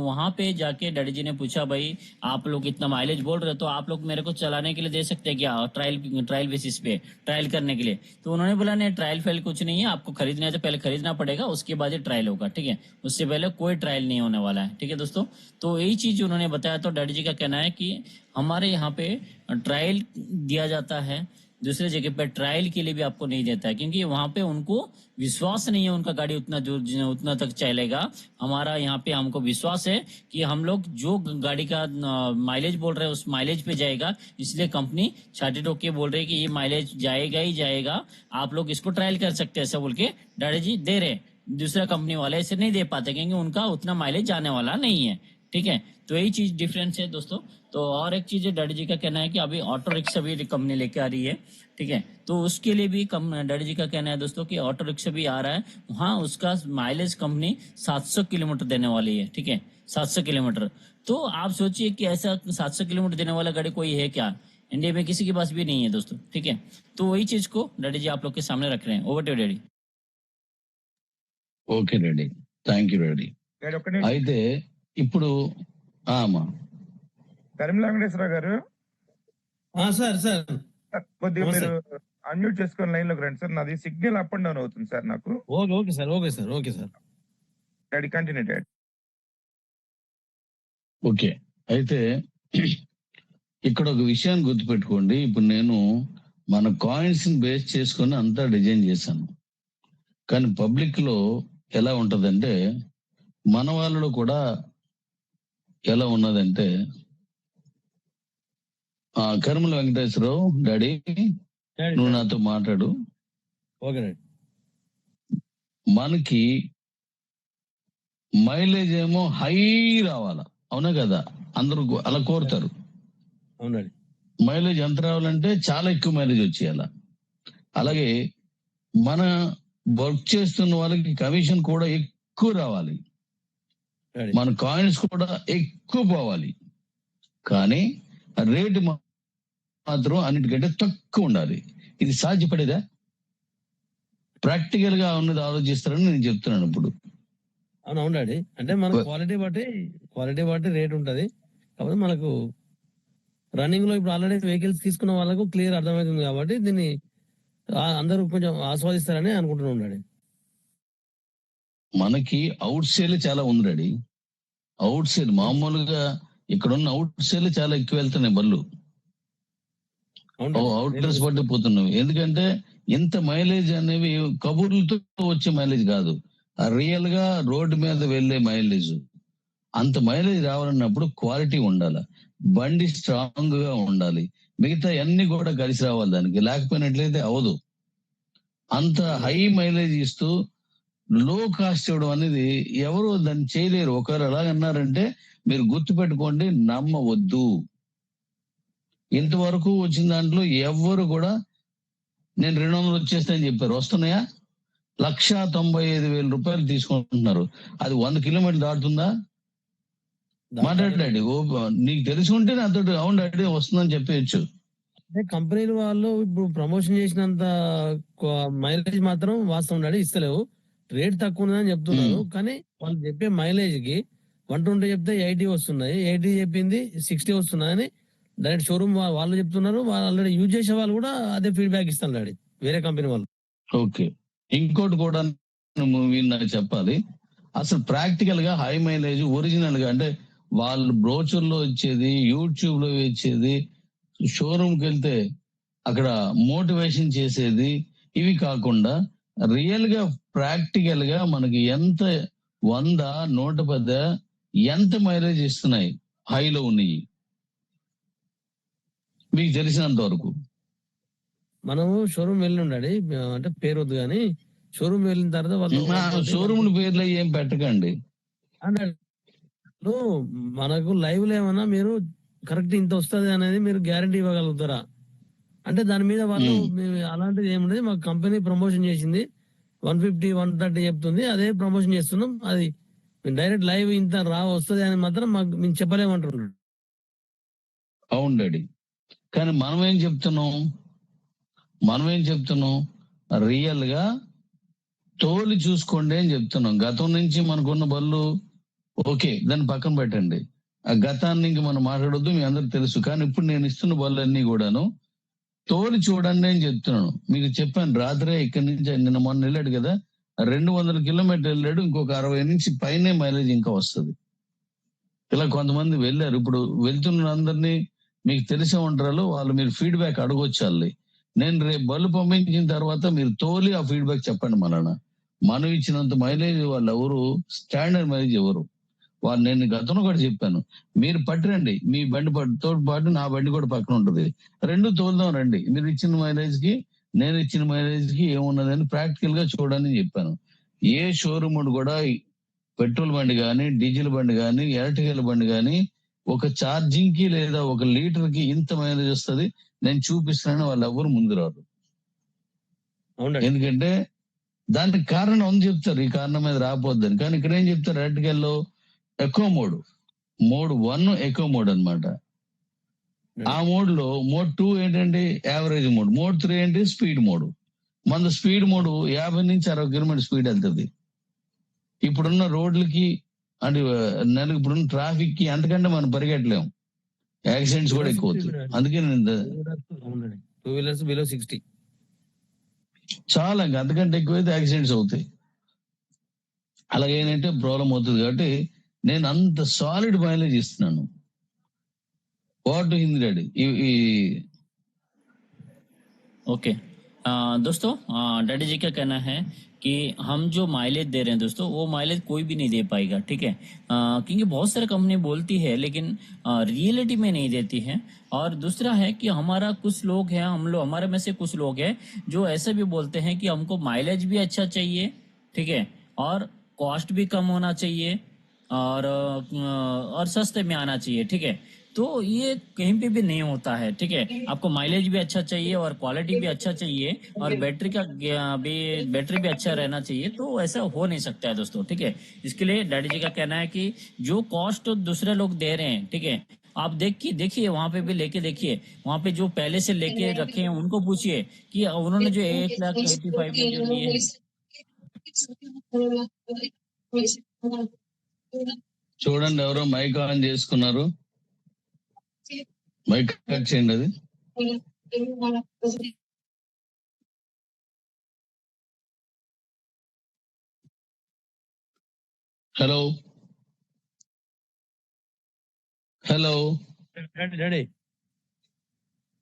वहां पे जाके डैडी जी ने पूछा, भाई आप लोग इतना माइलेज बोल रहे हो, तो आप लोग मेरे को चलाने के लिए दे सकते हैं क्या, ट्रायल बेसिस पे, ट्रायल करने के लिए? तो उन्होंने बोला नहीं, ट्रायल फाइल कुछ नहीं है, आपको खरीदना है तो पहले खरीदना पड़ेगा, उसके बाद ही ट्रायल होगा, ठीक है। उससे पहले कोई ट्रायल नहीं होने वाला है, ठीक है दोस्तों। तो यही चीज उन्होंने बताया। तो डैडी जी का कहना है कि हमारे यहाँ पे ट्रायल दिया जाता है, दूसरे जगह पे ट्रायल के लिए भी आपको नहीं देता है, क्योंकि वहां पे उनको विश्वास नहीं है उनका गाड़ी उतना दूर उतना तक चलेगा। हमारा यहाँ पे हमको विश्वास है कि हम लोग जो गाड़ी का माइलेज बोल रहे हैं उस माइलेज पे जाएगा, इसलिए कंपनी छाती ठोक के बोल रही है कि ये माइलेज जाएगा ही जाएगा, आप लोग इसको ट्रायल कर सकते हैं, ऐसा बोल के डैडी जी दे रहे। दूसरा कंपनी वाले ऐसे नहीं दे पाते, क्योंकि उनका उतना माइलेज जाने वाला नहीं है, ठीक है। तो यही चीज डिफरेंस है दोस्तों। तो और एक चीज डैडी जी का कहना है कि अभी ऑटो रिक्शा भी कंपनी लेके आ रही है, ठीक है। तो उसके लिए भी डैडी जी का कहना है दोस्तों कि ऑटो रिक्शा भी आ रहा है, वहाँ उसका माइलेज कंपनी 700 किलोमीटर देने वाली है, ठीक है, 700 किलोमीटर। तो आप सोचिए कि ऐसा 700 किलोमीटर देने वाला गाड़ी कोई है क्या? इंडिया में किसी के पास भी नहीं है दोस्तों, ठीक है। तो वही चीज को डैडी जी आप लोग के सामने रख रहे हैं। Over to daddy. Okay daddy, thank you daddy. Daddy ఒక్క నిమిషం. అయితే ఇప్పుడు అమ్మా కరీం వెంకటేశ్వరరావు గారు, సార్ సార్ కొద్దిగా నమస్తే. మీరు అన్మ్యూట్ చేసుకొని లైన్ లోకి రండి సార్. నాది సిగ్నల్ అప్ అండ్ డౌన్ అవుతుంది సార్ నాకు. Okay sir. Daddy continue daddy. Okay. అయితే ఇక్కడ ఒక విషయాన్ని గుర్తుపెట్టుకోండి. ఇప్పుడు నేను మన కాయిన్స్ ని బేస్ చేసుకొని అంతా డిజైన్ చేశాను, కానీ పబ్లిక్ లో ఎలా ఉంటదంటే, మన వాళ్ళలో కూడా ఎలా ఉన్నదంటే, కర్మల వెంకటేశ్వరరావు డాడీ నువ్వు నాతో మాట్లాడు. Okay daddy. మనకి మైలేజ్ ఏమో హై రావాలా, అవునా కదా? అందరూ అలా కోరుతారు. అవునండి. మైలేజ్ ఎంత రావాలంటే చాలా ఎక్కువ మైలేజ్ వచ్చేయాల. అలాగే మన వర్క్ చేస్తున్న వాళ్ళకి కమిషన్ కూడా ఎక్కువ రావాలి, మన కాయిన్స్ కూడా ఎక్కువ పోవాలి, కానీ రేటు మాత్రం అన్నిటికంటే తక్కువ ఉండాలి. ఇది సాధ్యపడేదా? ప్రాక్టికల్ గా ఉన్నది ఆలోచిస్తారని నేను చెప్తున్నాను ఇప్పుడు. అవును డాడీ. అంటే మన క్వాలిటీ బట్టి రేట్ ఉంటది. కాకపోతే మనకు రన్నింగ్ లో ఇప్పుడు ఆల్రెడీ వెహికల్స్ తీసుకున్న వాళ్ళకు క్లియర్ అర్థమవుతుంది కాబట్టి దీన్ని అందరూ కొంచెం ఆస్వాదిస్తారని అనుకుంటున్నాం డాడీ. మనకి అవుట్ సేల్ చాలా ఉంది డాడీ. అవుట్ సేల్ మామూలుగా ఇక్కడ ఉన్న అవుట్ సేల్ చాలా ఎక్కువ వెళ్తున్నాయి బళ్ళు, అవుట్ డ్రెస్ పట్టిపోతున్నాయి. ఎందుకంటే ఇంత మైలేజ్ అనేవి కబుర్లతో వచ్చే మైలేజ్ కాదు, రియల్ గా రోడ్డు మీద వెళ్లే మైలేజ్. అంత మైలేజ్ రావాలన్నప్పుడు క్వాలిటీ ఉండాలి, బండి స్ట్రాంగ్ గా ఉండాలి, మిగతా అన్ని కూడా కలిసి రావాలి దానికి, లేకపోయినట్లయితే అవదు. అంత హై మైలేజ్ ఇస్తూ లో కాస్ట్ ఇవ్వడం అనేది ఎవరు దాన్ని చేయలేరు. ఒకవేళ ఎలాగన్నారంటే మీరు గుర్తు పెట్టుకోండి, నమ్మవద్దు. ఇంతవరకు వచ్చిన దాంట్లో ఎవరు కూడా నేను 200 వచ్చేస్తాయని చెప్పారు. వస్తున్నాయా? 1,95,000 తీసుకుంటున్నారు. అది 100 కిలోమీటర్లు దాటుతుందా? మాట్లాడాడు నీకు తెలిసి ఉంటే నాతో అవును డాడీ వస్తుందని చెప్పేయచ్చు. అంటే కంపెనీలు వాళ్ళు ఇప్పుడు ప్రమోషన్ చేసినంత మైలేజ్ మాత్రం వాస్తవం డాడీ ఇస్తలేవు, రేట్ తక్కువ ఉందని చెప్తున్నారు. కానీ వాళ్ళు చెప్పే మైలేజ్ కి 120 చెప్తే 80 వస్తున్నాయి, 80 చెప్పింది 60 వస్తున్నాయి అని డైరెక్ట్ షోరూమ్ వాళ్ళు చెప్తున్నారు. వాళ్ళు ఆల్రెడీ యూజ్ చేసే వాళ్ళు కూడా అదే ఫీడ్బ్యాక్ ఇస్తారు డాడీ, వేరే కంపెనీ వాళ్ళు. ఓకే, ఇంకోటి కూడా మీరు నాకు చెప్పాలి, అసలు ప్రాక్టికల్ గా హై మైలేజ్ ఒరిజినల్ గా అంటే వాళ్ళు బ్రోచర్ లో వచ్చేది, యూట్యూబ్ లో వచ్చేది, షోరూమ్ కి వెళ్తే అక్కడ మోటివేషన్ చేసేది, ఇవి కాకుండా రియల్ గా ప్రాక్టికల్ గా మనకి ఎంత 100, 110 ఎంత మైలేజ్ ఇస్తున్నాయి హైలో ఉన్నాయి మీకు తెలిసినంత వరకు? మనము షోరూమ్ వెళ్ళి ఉండాలి, అంటే పేరు వద్దు కానీ షోరూమ్ వెళ్ళిన తర్వాత వాళ్ళు షోరూమ్ పేర్లు ఏం పెట్టకండి. ఇప్పుడు మనకు లైవ్ లో ఏమన్నా మీరు కరెక్ట్ ఇంత వస్తుంది అనేది మీరు గ్యారంటీ ఇవ్వగలుగుతారా అంటే దాని మీద వాళ్ళు అలాంటిది ఏముండదు, మాకు కంపెనీ ప్రమోషన్ చేసింది 150, 130 చెప్తుంది, అదే ప్రమోషన్ చేస్తున్నాం, అది డైరెక్ట్ లైవ్ ఇంత వస్తుంది అని మాత్రం మాకు మేము చెప్పలేమంటున్నాడు. అవును డాడీ, కానీ మనం ఏం చెప్తున్నాం రియల్ గా తోలి చూసుకోండి అని చెప్తున్నాం. గతం నుంచి మనకున్న బళ్ళు ఓకే, దాన్ని పక్కన పెట్టండి, ఆ గతాన్ని ఇంక మనం మాట్లాడొద్దు, మీ అందరికి తెలుసు. కానీ ఇప్పుడు నేను ఇస్తున్న బళ్ళన్నీ కూడాను తోలి చూడండి అని చెప్తున్నాను. మీకు చెప్పాను రాత్రే, ఇక్కడి నుంచి నిన్న మొన్న వెళ్ళాడు కదా, 200 కిలోమీటర్లు వెళ్ళాడు, ఇంకొక 60 నుంచి పైనే మైలేజ్ ఇంకా వస్తుంది. ఇలా కొంతమంది వెళ్ళారు. ఇప్పుడు వెళ్తున్న అందరినీ మీకు తెలిసే ఉంటారు వాళ్ళు, మీరు ఫీడ్బ్యాక్ అడగొచ్చాలి. నేను రేపు బళ్ళు పంపించిన తర్వాత మీరు తోలి ఆ ఫీడ్బ్యాక్ చెప్పండి. మనం ఇచ్చినంత మైలేజ్ వాళ్ళు ఎవరు, స్టాండర్డ్ మైలేజ్ ఎవరు వాళ్ళు. నేను గతంలో కూడా చెప్పాను, మీరు పట్టిరండి మీ బండి తో పాటు నా బండి కూడా పక్కన ఉంటుంది, రెండు తోలుదాం రండి, మీరు ఇచ్చిన మైలేజ్ కి నేను ఇచ్చిన మైలేజ్ కి ఏమున్నదని ప్రాక్టికల్ గా చూడని చెప్పాను. ఏ షోరూమ్ కూడా పెట్రోల్ బండి కానీ, డీజిల్ బండి కానీ, ఎలక్ట్రికల్ బండి కానీ ఒక ఛార్జింగ్ కి లేదా ఒక లీటర్ కి ఇంత మైలేజ్ వస్తుంది నేను చూపిస్తున్నాను వాళ్ళు ఎవరు ముందు రాదు. ఎందుకంటే దానికి కారణం అని చెప్తారు, ఈ కారణం మీద రాపోద్దని. కానీ ఇక్కడ ఏం చెప్తారు, ఎలక్ట్రికల్లో ఎక్కువ మోడ్ 1 ఎక్కువ మోడ్ అనమాట. ఆ మోడ్ లో మోడ్ 2 ఏంటంటే యావరేజ్ మోడ్, మోడ్ 3 ఏంటి స్పీడ్ మోడ్. మన స్పీడ్ మోడ్ 50 నుంచి 60 కిలోమీటర్ స్పీడ్ వెళ్తుంది. ఇప్పుడున్న రోడ్లకి అంటే నెలకు ఇప్పుడున్న ట్రాఫిక్ కి అంతకంటే మనం పరిగెట్టలేము, యాక్సిడెంట్స్ కూడా ఎక్కువ అవుతాయి. అందుకే చాలా ఇంకా అంతకంటే ఎక్కువైతే యాక్సిడెంట్స్ అవుతాయి, అలాగేంటంటే ప్రాబ్లం అవుతుంది. కాబట్టి నేను అంత సాలిడ్ మైలేజ్ ఇస్తున్నాను. వాట్ హిందీ డాడీ ओके दोस्तों, डैडी जी का कहना है कि हम जो माइलेज दे रहे हैं दोस्तों, वो माइलेज कोई भी नहीं दे पाएगा, ठीक है। क्योंकि बहुत सारे कंपनी बोलती है लेकिन रियलिटी में नहीं देती है। और दूसरा है कि हमारा कुछ लोग हैं, हमारे में से कुछ लोग हैं जो ऐसे भी बोलते हैं कि हमको माइलेज भी अच्छा चाहिए, ठीक है, और कॉस्ट भी कम होना चाहिए, और सस्ते में आना चाहिए, ठीक है। तो ये कहीं पे भी नहीं होता है, ठीक है। आपको माइलेज भी अच्छा चाहिए और क्वालिटी भी अच्छा चाहिए और बैटरी भी अच्छा रहना चाहिए, तो ऐसा हो नहीं सकता है दोस्तों, ठीक है। इसके लिए डैडी जी का कहना है कि जो कॉस्ट दूसरे लोग दे रहे हैं, ठीक है, आप देखिए वहां पे भी लेके देखिए, वहां पे जो पहले से लेके रखे हैं उनको पूछिए कि उन्होंने जो 1,85,000 में जो लिए हैं। చూడండి ఎవరో మైక్ ఆన్ చేసుకున్నారు, మైక్ కట్ చేయండి. అది హలో హలో డాడీ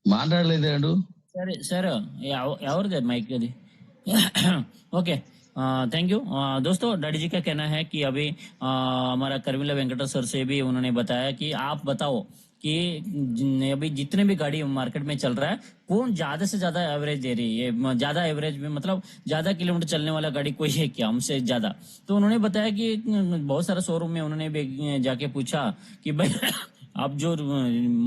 మాట్లాడలేదాడు. సరే సరే ఎవరిది మైక్ అది ओके थैंक यू दोस्तों डैडी जी का कहना है कि अभी हमारा कर्मिला वेंकटेश सर से भी उन्होंने बताया कि आप बताओ कि अभी जितने भी गाड़ी मार्केट में चल रहा है कौन ज्यादा से ज्यादा एवरेज दे रही है ज्यादा एवरेज में मतलब ज्यादा किलोमीटर चलने वाला गाड़ी कोई है क्या हमसे ज्यादा। तो उन्होंने बताया कि बहुत सारा शोरूम में उन्होंने भी जाके पूछा कि भाई आप जो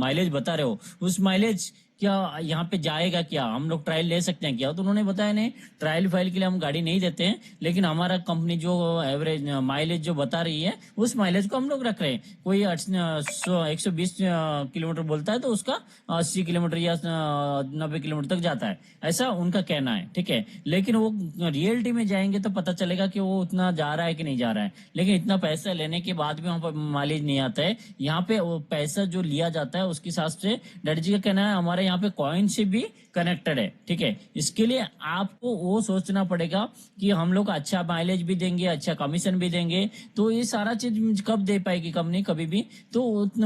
माइलेज बता रहे हो उस माइलेज क्या यहाँ पे जाएगा क्या, हम लोग ट्रायल ले सकते हैं क्या। तो उन्होंने बताया नहीं, ट्रायल फाइल के लिए हम गाड़ी नहीं देते हैं, लेकिन हमारा कंपनी जो एवरेज माइलेज जो बता रही है उस माइलेज को हम लोग रख रहे हैं। कोई 120 किलोमीटर बोलता है तो उसका 80 किलोमीटर या 90 किलोमीटर तक जाता है, ऐसा उनका कहना है। ठीक है, लेकिन वो रियलिटी में जाएंगे तो पता चलेगा कि वो उतना जा रहा है कि नहीं जा रहा है। लेकिन इतना पैसा लेने के बाद भी वहाँ पर माइलेज नहीं आता है। यहाँ पे वो पैसा जो लिया जाता है उसके हिसाब से डैडी जी का कहना है हमारे यहाँ पे कॉइन से भी कनेक्टेड है। ठीक है, इसके लिए आपको वो सोचना पड़ेगा कि हम लोग अच्छा माइलेज भी देंगे, अच्छा कमीशन भी देंगे, तो ये सारा चीज कब दे पाएगी कंपनी कभी भी, तो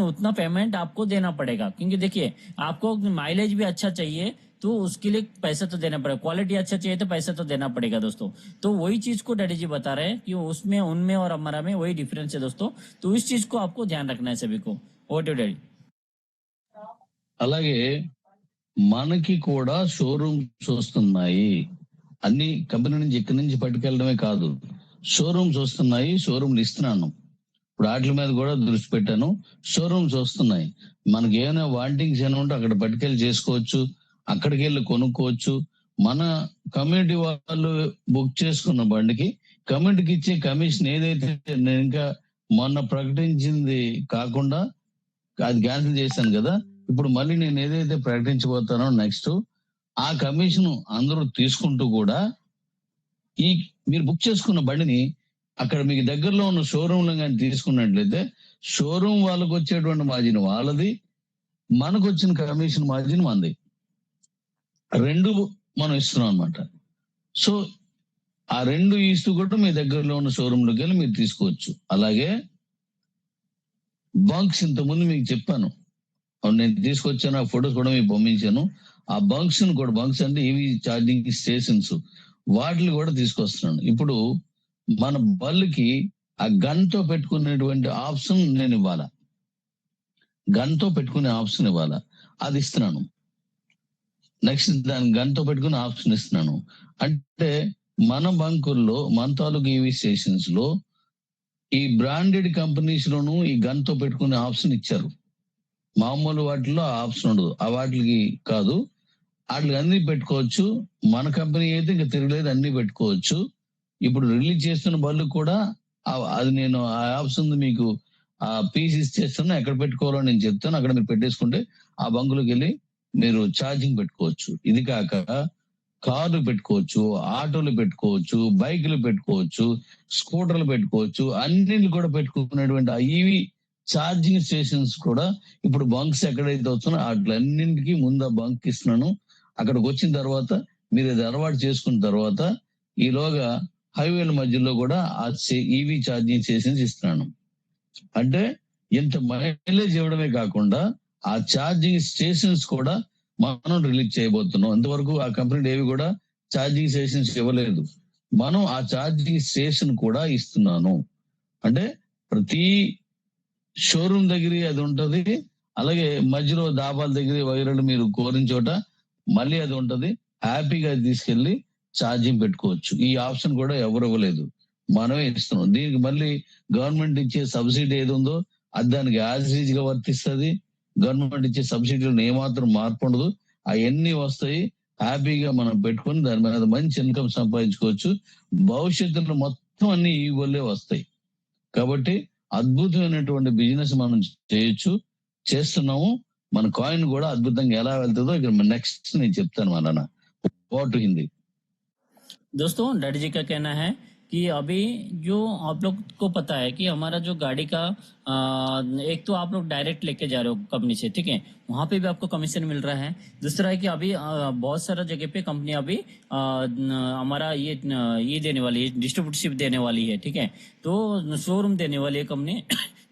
उतना पेमेंट आपको देना पड़ेगा। क्योंकि देखिए आपको माइलेज भी अच्छा चाहिए तो उसके लिए पैसा तो देना पड़ेगा, क्वालिटी अच्छा चाहिए तो पैसा तो देना पड़ेगा दोस्तों। तो वही चीज को डैडी जी बता रहे हैं कि उसमें उनमें और हमारा में वही डिफरेंस है दोस्तों। तो इस चीज को आपको ध्यान रखना है सभी को। Over to daddy. అలాగే మనకి కూడా షోరూమ్స్ వస్తున్నాయి, అన్ని కంపెనీ నుంచి ఇక్కడి నుంచి పట్టుకెళ్ళడమే కాదు, షోరూమ్స్ వస్తున్నాయి, షోరూమ్లు ఇస్తున్నాను. ఇప్పుడు వాటి మీద కూడా దృష్టి పెట్టాను. షోరూమ్స్ వస్తున్నాయి, మనకి ఏమైనా వాంటింగ్స్ ఏమైనా ఉంటే అక్కడ పట్టుకెళ్ళి చేసుకోవచ్చు, అక్కడికి వెళ్ళి కొనుక్కోవచ్చు. మన కమ్యూనిటీ వాళ్ళు బుక్ చేసుకున్న బండికి కమ్యూనిటీకి ఇచ్చే కమిషన్ ఏదైతే నేను ఇంకా మొన్న ప్రకటించింది కాకుండా అది క్యాన్సిల్ చేశాను కదా, ఇప్పుడు మళ్ళీ నేను ఏదైతే ప్రకటించబోతానో నెక్స్ట్ ఆ కమిషన్ అందరూ తీసుకుంటూ కూడా ఈ మీరు బుక్ చేసుకున్న బండిని అక్కడ మీకు దగ్గరలో ఉన్న షోరూమ్ లో కానీ తీసుకున్నట్లయితే షోరూమ్ వాళ్ళకు వచ్చేటువంటి మార్జిన్ వాళ్ళది, మనకు వచ్చిన కమిషన్ మార్జిన్ మనది, రెండు మనం ఇస్తున్నాం అనమాట. సో ఆ రెండు ఇస్తూ కూడా మీ దగ్గరలో ఉన్న షోరూమ్ లోకి వెళ్ళి మీరు తీసుకోవచ్చు. అలాగే బంక్స్ ఇంతకుముందు మీకు చెప్పాను, నేను తీసుకొచ్చాను, ఆ ఫొటోస్ కూడా మీకు పంపించాను. ఆ బంక్స్ కూడా, బంక్స్ అంటే ఈవీ ఛార్జింగ్ స్టేషన్స్, వాటిని కూడా తీసుకొస్తున్నాను. ఇప్పుడు మన బళ్ళకి ఆ గన్తో పెట్టుకునేటువంటి ఆప్షన్ నేను ఇవ్వాలా, గన్తో పెట్టుకునే ఆప్షన్ ఇవ్వాలా, అది ఇస్తున్నాను. నెక్స్ట్ దాని గన్తో పెట్టుకునే ఆప్షన్ ఇస్తున్నాను. అంటే మన బంకుల్లో, మన తాలూకు ఈవీ స్టేషన్స్ లో ఈ బ్రాండెడ్ కంపెనీస్ లోను ఈ గన్తో పెట్టుకునే ఆప్షన్ ఇచ్చారు. మామూలు వాటిలో ఆప్షన్ ఉండదు, ఆ వాటికి కాదు, వాటికి అన్ని పెట్టుకోవచ్చు. మన కంపెనీ అయితే ఇంకా తిరగలేదు, అన్ని పెట్టుకోవచ్చు. ఇప్పుడు రిలీజ్ చేస్తున్న బళ్ళు కూడా అది నేను ఆ ఆప్షన్ మీకు ఆ పీస్ ఇచ్చేస్తాను, ఎక్కడ పెట్టుకోవాలో నేను చెప్తాను, అక్కడ మీరు పెట్టేసుకుంటే ఆ బంకులోకి వెళ్ళి మీరు ఛార్జింగ్ పెట్టుకోవచ్చు. ఇది కాక కార్లు పెట్టుకోవచ్చు, ఆటోలు పెట్టుకోవచ్చు, బైకులు పెట్టుకోవచ్చు, స్కూటర్లు పెట్టుకోవచ్చు, అన్నింటిని కూడా పెట్టుకున్నటువంటి ఆ ఈవీ ఛార్జింగ్ స్టేషన్స్ కూడా ఇప్పుడు బంక్స్ ఎక్కడైతే వస్తున్నాయో వాటిలన్నింటికి ముందు ఆ బంక్ ఇస్తున్నాను. అక్కడికి వచ్చిన తర్వాత మీరు అది అలవాటు చేసుకున్న తర్వాత ఈలోగా హైవేల మధ్యలో కూడా ఆ ఈవీ ఛార్జింగ్ స్టేషన్స్ ఇస్తున్నాను. అంటే ఇంత మైలేజ్ ఇవ్వడమే కాకుండా ఆ ఛార్జింగ్ స్టేషన్స్ కూడా మనం రిలీజ్ చేయబోతున్నాం. ఇంతవరకు ఆ కంపెనీ ఏవి కూడా ఛార్జింగ్ స్టేషన్స్ ఇవ్వలేదు, మనం ఆ ఛార్జింగ్ స్టేషన్ కూడా ఇస్తున్నాను. అంటే ప్రతి షోరూమ్ దగ్గర అది ఉంటది, అలాగే మధ్యలో దాబాల దగ్గర వైరలు మీరు కోరిన చోట మళ్ళీ అది ఉంటది. హ్యాపీగా తీసుకెళ్లి ఛార్జింగ్ పెట్టుకోవచ్చు. ఈ ఆప్షన్ కూడా ఎవరు ఇవ్వలేదు, మనమే ఇస్తున్నాం. దీనికి మళ్ళీ గవర్నమెంట్ ఇచ్చే సబ్సిడీ ఏది ఉందో అది దానికి యాజ్ గా వర్తిస్తుంది. గవర్నమెంట్ ఇచ్చే సబ్సిడీలో ఏమాత్రం మార్పు ఉండదు, అవన్నీ వస్తాయి. హ్యాపీగా మనం పెట్టుకుని దాని మీద మంచి ఇన్కమ్ సంపాదించుకోవచ్చు. భవిష్యత్తులో మొత్తం అన్ని ఈ వల్లే వస్తాయి. కాబట్టి అద్భుతమైనటువంటి బిజినెస్ మనం చేయొచ్చు, చేస్తున్నాము. మన కాయిన్ కూడా అద్భుతంగా ఎలా వెళ్తుందో ఇక్కడ నెక్స్ట్ నేను చెప్తాను మన ఓటు హిందీ. दोस्तों डैडी जी का कहना है कि अभी जो आप लोग को पता है कि हमारा जो गाड़ी का एक तो आप लोग डायरेक्ट लेके जा रहे हो कंपनी से, ठीक है, वहां पे भी आपको कमीशन मिल रहा है। दूसरा है कि अभी बहुत सारा जगह पे कंपनी अभी हमारा ये देने वाली है, डिस्ट्रीब्यूटरशिप देने वाली है, ठीक है, तो शोरूम देने वाली है कंपनी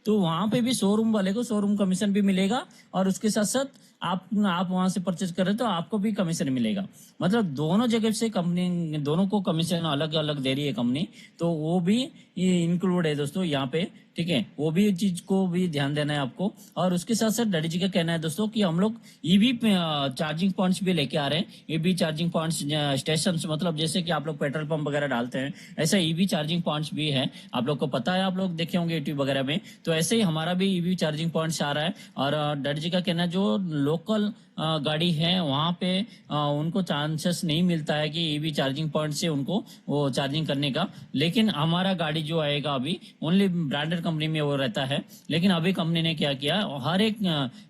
तो वहां पे भी शोरूम वाले को शोरूम कमीशन भी मिलेगा और उसके साथ साथ आप वहां से परचेज कर रहे हो तो आपको भी कमीशन मिलेगा। मतलब दोनों जगह से कंपनी दोनों को कमीशन अलग अलग दे रही है कंपनी, तो वो भी इंक्लूड है दोस्तों यहाँ पे, ठीक है। वो भी चीज को भी ध्यान देना है आपको। और उसके साथ साथ डैडी जी का कहना है दोस्तों कि हम लोग ईवी चार्जिंग पॉइंट्स भी लेके आ रहे हैं। ईवी चार्जिंग पॉइंट्स स्टेशन, मतलब जैसे कि आप लोग पेट्रोल पंप वगैरह डालते हैं, ऐसा ईवी चार्जिंग पॉइंट्स भी है। आप लोग को पता है, आप लोग देखे होंगे यूट्यूब वगैरह में। तो ऐसे ही हमारा भी ईवी चार्जिंग पॉइंट्स आ रहा है। और डैडी जी का कहना है जो लोकल गाड़ी है वहां पे उनको चांसेस नहीं मिलता है कि ईवी चार्जिंग पॉइंट से उनको वो चार्जिंग करने का। लेकिन हमारा गाड़ी जो आएगा अभी ओनली ब्रांडेड कंपनी में वो रहता है। लेकिन अभी कंपनी ने क्या किया, हर एक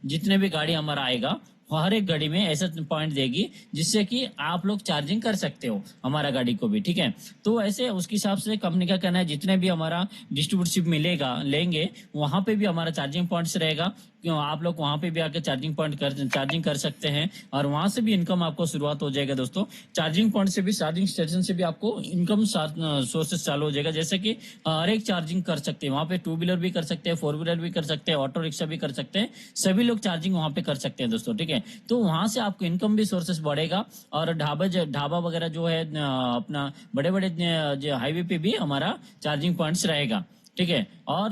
जितने भी गाड़ी हमारा आएगा हर एक गाड़ी में ऐसा पॉइंट देगी जिससे कि आप लोग चार्जिंग कर सकते हो हमारा गाड़ी को भी, ठीक है। तो ऐसे उसके हिसाब से कंपनी का कहना है जितने भी हमारा डिस्ट्रीब्यूटरशिप मिलेगा लेंगे वहां पे भी हमारा चार्जिंग पॉइंट्स रहेगा। क्यों आप लोग वहां पे भी आके चार्जिंग कर सकते हैं और वहां से भी इनकम आपको शुरुआत हो जाएगा दोस्तों। चार्जिंग पॉइंट से भी, चार्जिंग स्टेशन से भी आपको इनकम सोर्सेस चालू हो जाएगा। जैसे कि हर एक चार्जिंग कर सकते हैं वहां पे, 2 व्हीलर भी कर सकते हैं, 4 व्हीलर भी कर सकते हैं, ऑटो रिक्शा भी कर सकते हैं, सभी लोग चार्जिंग वहां पे कर सकते हैं दोस्तों, ठीक है। तो वहां से आपको इनकम भी सोर्सेस बढ़ेगा। और ढाबा वगैरह जो है अपना बड़े बड़े जो हाईवे पे भी हमारा चार्जिंग पॉइंट्स रहेगा, ठीक है। और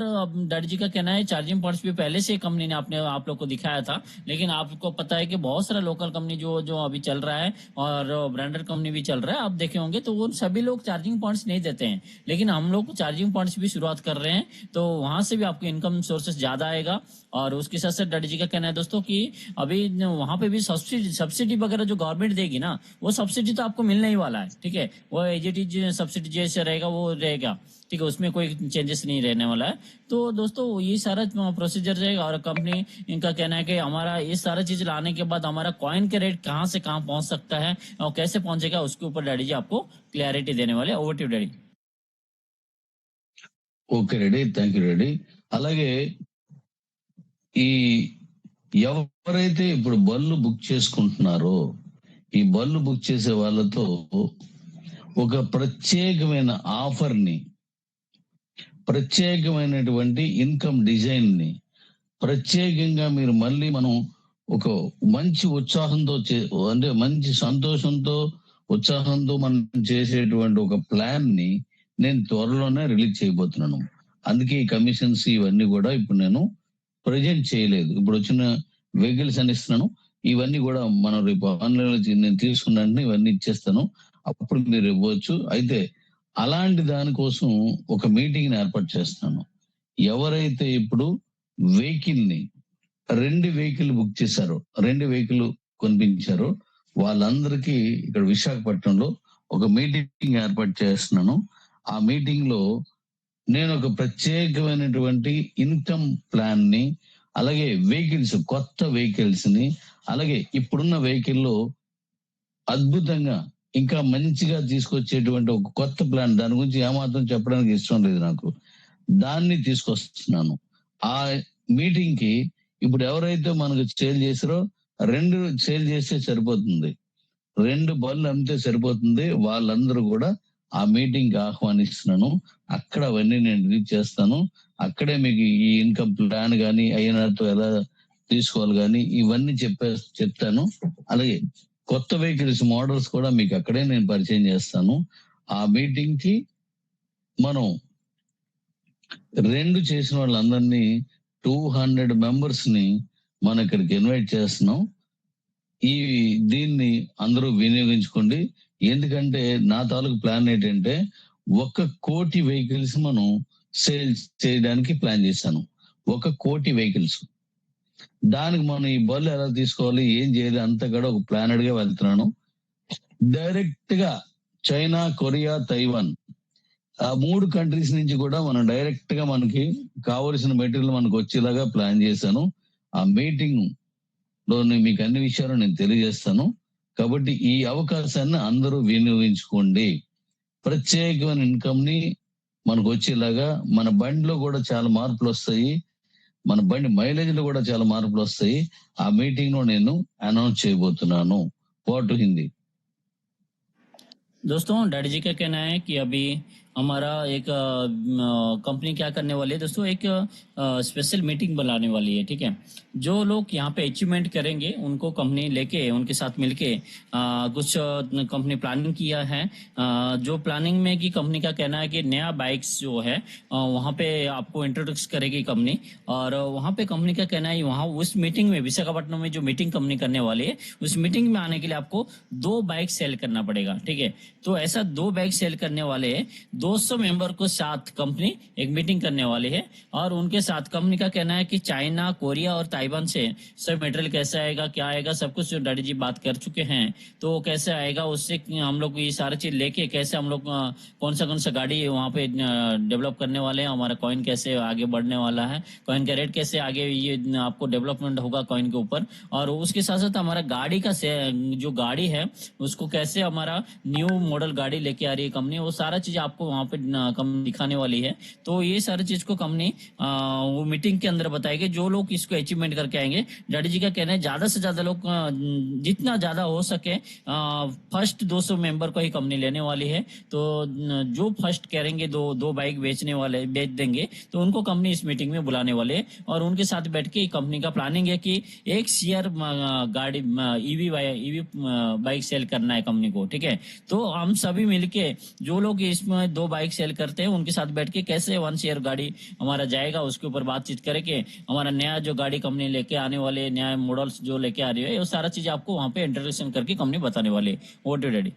डैडी जी का कहना है चार्जिंग पॉइंट्स भी पहले से कंपनी ने अपने आप लोग को दिखाया था। लेकिन आपको पता है कि बहुत सारा लोकल कंपनी जो जो अभी चल रहा है और ब्रांडेड कंपनी भी चल रहा है, आप देखे होंगे, तो वो सभी लोग चार्जिंग पॉइंट्स नहीं देते हैं। लेकिन हम लोग चार्जिंग पॉइंट्स भी शुरुआत कर रहे हैं, तो वहां से भी आपको इनकम सोर्सेस ज्यादा आएगा। और उसके साथ साथ डैडी जी का कहना है दोस्तों कि अभी वहां पे भी सब्सिडी वगैरह जो गवर्नमेंट देगी ना, वो सब्सिडी तो आपको मिलने ही वाला है, ठीक है। वो एजीटी सब्सिडी जैसे रहेगा वो रहेगा, ठीक है, उसमें कोई चेंजेस नहीं रहने वाला है। तो दोस्तों ये सारा प्रोसीजर रहेगा। और कंपनी इनका कहना है कि हमारा ये सारा चीज लाने के बाद हमारा कॉइन के रेट कहाँ से कहाँ पहुंच सकता है और कैसे पहुंचेगा, उसके ऊपर डैडी जी आपको क्लैरिटी देने वाले। Over to daddy. Okay ready, thank you ready. అలాగే ఈ ఎవరైతే ఇప్పుడు బళ్ళు బుక్ చేసుకుంటున్నారో ఈ బళ్ళు బుక్ చేసే వాళ్ళతో ఒక ప్రత్యేకమైన ఆఫర్ ని, ప్రత్యేకమైనటువంటి ఇన్కమ్ డిజైన్ ని ప్రత్యేకంగా మీరు మళ్ళీ మనం ఒక మంచి ఉత్సాహంతో అంటే మంచి సంతోషంతో ఉత్సాహంతో మనం చేసేటువంటి ఒక ప్లాన్ ని నేను త్వరలోనే రిలీజ్ చేయబోతున్నాను. అందుకే ఈ కమిషన్స్ ఇవన్నీ కూడా ఇప్పుడు నేను ప్రజెంట్ చేయలేదు. ఇప్పుడు వచ్చిన వెహికల్స్ అని ఇస్తున్నాను, ఇవన్నీ కూడా మనం రేపు ఆన్లైన్ లో నేను తీసుకున్నాను, ఇవన్నీ ఇచ్చేస్తాను, అప్పుడు మీరు ఇవ్వచ్చు. అయితే అలాంటి దానికోసం ఒక మీటింగ్ ఏర్పాటు చేస్తున్నాను. ఎవరైతే ఇప్పుడు వెహికల్ ని 2 వెహికల్ బుక్ చేశారో, 2 వెహికల్ కొనిపించారో వాళ్ళందరికీ ఇక్కడ విశాఖపట్నంలో ఒక మీటింగ్ ఏర్పాటు చేస్తున్నాను. ఆ మీటింగ్ లో నేను ఒక ప్రత్యేకమైనటువంటి ఇన్కమ్ ప్లాన్ ని, అలాగే వెహికల్స్, కొత్త వెహికల్స్ ని, అలాగే ఇప్పుడున్న వెహికల్ లో అద్భుతంగా ఇంకా మంచిగా తీసుకొచ్చేటువంటి ఒక కొత్త ప్లాన్, దాని గురించి ఏమాత్రం చెప్పడానికి ఇష్టం లేదు నాకు, దాన్ని తీసుకొస్తున్నాను. ఆ మీటింగ్ కి ఇప్పుడు ఎవరైతే మనకు సేల్ చేసారో 2 సేల్ చేస్తే సరిపోతుంది, 2 బళ్ళు అమ్మితే సరిపోతుంది, వాళ్ళందరూ కూడా ఆ మీటింగ్ ఆహ్వానిస్తున్నాను. అక్కడ అవన్నీ నేను రిలీజ్ చేస్తాను. అక్కడే మీకు ఈ ఇన్కమ్ ప్లాన్ గానీ అయినట్టు ఎలా తీసుకోవాలి కానీ ఇవన్నీ చెప్తాను. అలాగే కొత్త వెహికల్స్ మోడల్స్ కూడా మీకు అక్కడే నేను పరిచయం చేస్తాను. ఆ మీటింగ్ కి మనం 2 చేసిన వాళ్ళందరినీ 200 మెంబర్స్ ని మనం ఇక్కడికి ఇన్వైట్ చేస్తున్నాం. దీన్ని అందరూ వినియోగించుకోండి. ఎందుకంటే నా తాలూకు ప్లాన్ ఏంటంటే 1 కోటి వెహికల్స్ మనం సేల్ చేయడానికి ప్లాన్ చేశాను. 1 కోటి వెహికల్స్. దానికి మనం ఈ బళ్ళు ఎలా తీసుకోవాలి, ఏం చేయాలి అంతా కూడా ఒక ప్లానెడ్ గా వెళ్తున్నాను. డైరెక్ట్ గా చైనా, కొరియా, తైవాన్ ఆ 3 కంట్రీస్ నుంచి కూడా మనం డైరెక్ట్ గా మనకి కావలసిన మెటీరియల్ మనకు వచ్చేలాగా ప్లాన్ చేశాను. ఆ మీటింగ్ లో మీకు అన్ని విషయాలు నేను తెలియజేస్తాను. కాబట్టి ఈ అవకాశాన్ని అందరూ వినియోగించుకోండి. ప్రత్యేకమైన ఇన్కమ్ ని మనకు వచ్చేలాగా మన బండిలో కూడా చాలా మార్పులు వస్తాయి, మన బండి మైలేజ్ లో కూడా చాలా మార్పులు వస్తాయి. ఆ మీటింగ్ లో నేను అనౌన్స్ చేయబోతున్నాను. హిందీ दोस्तों डैडी जी का कहना है कि अभी हमारा एक कंपनी क्या करने वाली है दोस्तों, एक स्पेशल मीटिंग बुलाने वाली है, ठीक है। जो लोग यहाँ पे अचीवमेंट करेंगे उनको कंपनी लेके उनके साथ मिलके कुछ कंपनी प्लानिंग किया है। जो प्लानिंग में कि कंपनी का कहना है कि नया बाइक्स जो है वहाँ पे आपको इंट्रोड्यूस करेगी कंपनी, और वहाँ पे कंपनी का कहना है वहाँ उस मीटिंग में विशाखापट्टनम में जो मीटिंग कंपनी करने वाली है उस मीटिंग में आने के लिए आपको 2 बाइक सेल करना पड़ेगा, ठीक है। तो ऐसा 2 बाइक सेल करने वाले 200 मेंबर को साथ कंपनी एक मीटिंग करने वाली है, और उनके साथ कंपनी का कहना है कि चाइना, कोरिया और ताइवान से सब मटेरियल कैसे आएगा, क्या आएगा, सब कुछ जो डैडी जी बात कर चुके हैं। तो कैसे आएगा उससे हम लोग ये सारी चीज लेके कैसे हम लोग कौन सा गाड़ी वहाँ पे डेवलप करने वाले हैं, हमारा कॉइन कैसे आगे बढ़ने वाला है, कॉइन का रेट कैसे आगे ये आपको डेवलपमेंट होगा कॉइन के ऊपर, और उसके साथ साथ हमारा गाड़ी का जो गाड़ी है उसको कैसे हमारा न्यू मॉडल गाड़ी लेके आ रही है कंपनी, वो सारा चीज आपको वहाँ पे कंपनी दिखाने वाली है। तो ये सारी चीज को कंपनी वो मीटिंग के अंदर बताएगी। जो लोग इसको अचीवमेंट करके आएंगे, डैडी जी का कहना है ज्यादा से ज्यादा लोग जितना ज्यादा हो सके फर्स्ट 200 मेंबर को ही कंपनी लेने वाली है। तो जो फर्स्ट करेंगे दो बाइक बेच देंगे तो उनको कंपनी इस मीटिंग में बुलाने वाले है, और उनके साथ बैठ के कंपनी का प्लानिंग है कि एक शेयर गाड़ी ईवी बाइक सेल करना है कंपनी को, ठीक है। तो हम सभी मिलके जो लोग इसमें 2 बाइक सेल करते हैं उनके साथ बैठ के कैसे 1 शेयर गाड़ी हमारा जाएगा उसके ऊपर बातचीत करके हमारा नया जो गाड़ी कंपनी लेके आने वाले नया मॉडल्स जो लेके आ रही है वो सारा चीज आपको वहाँ पे इंट्रोडक्शन करके कंपनी बताने वाली है। What do daddy?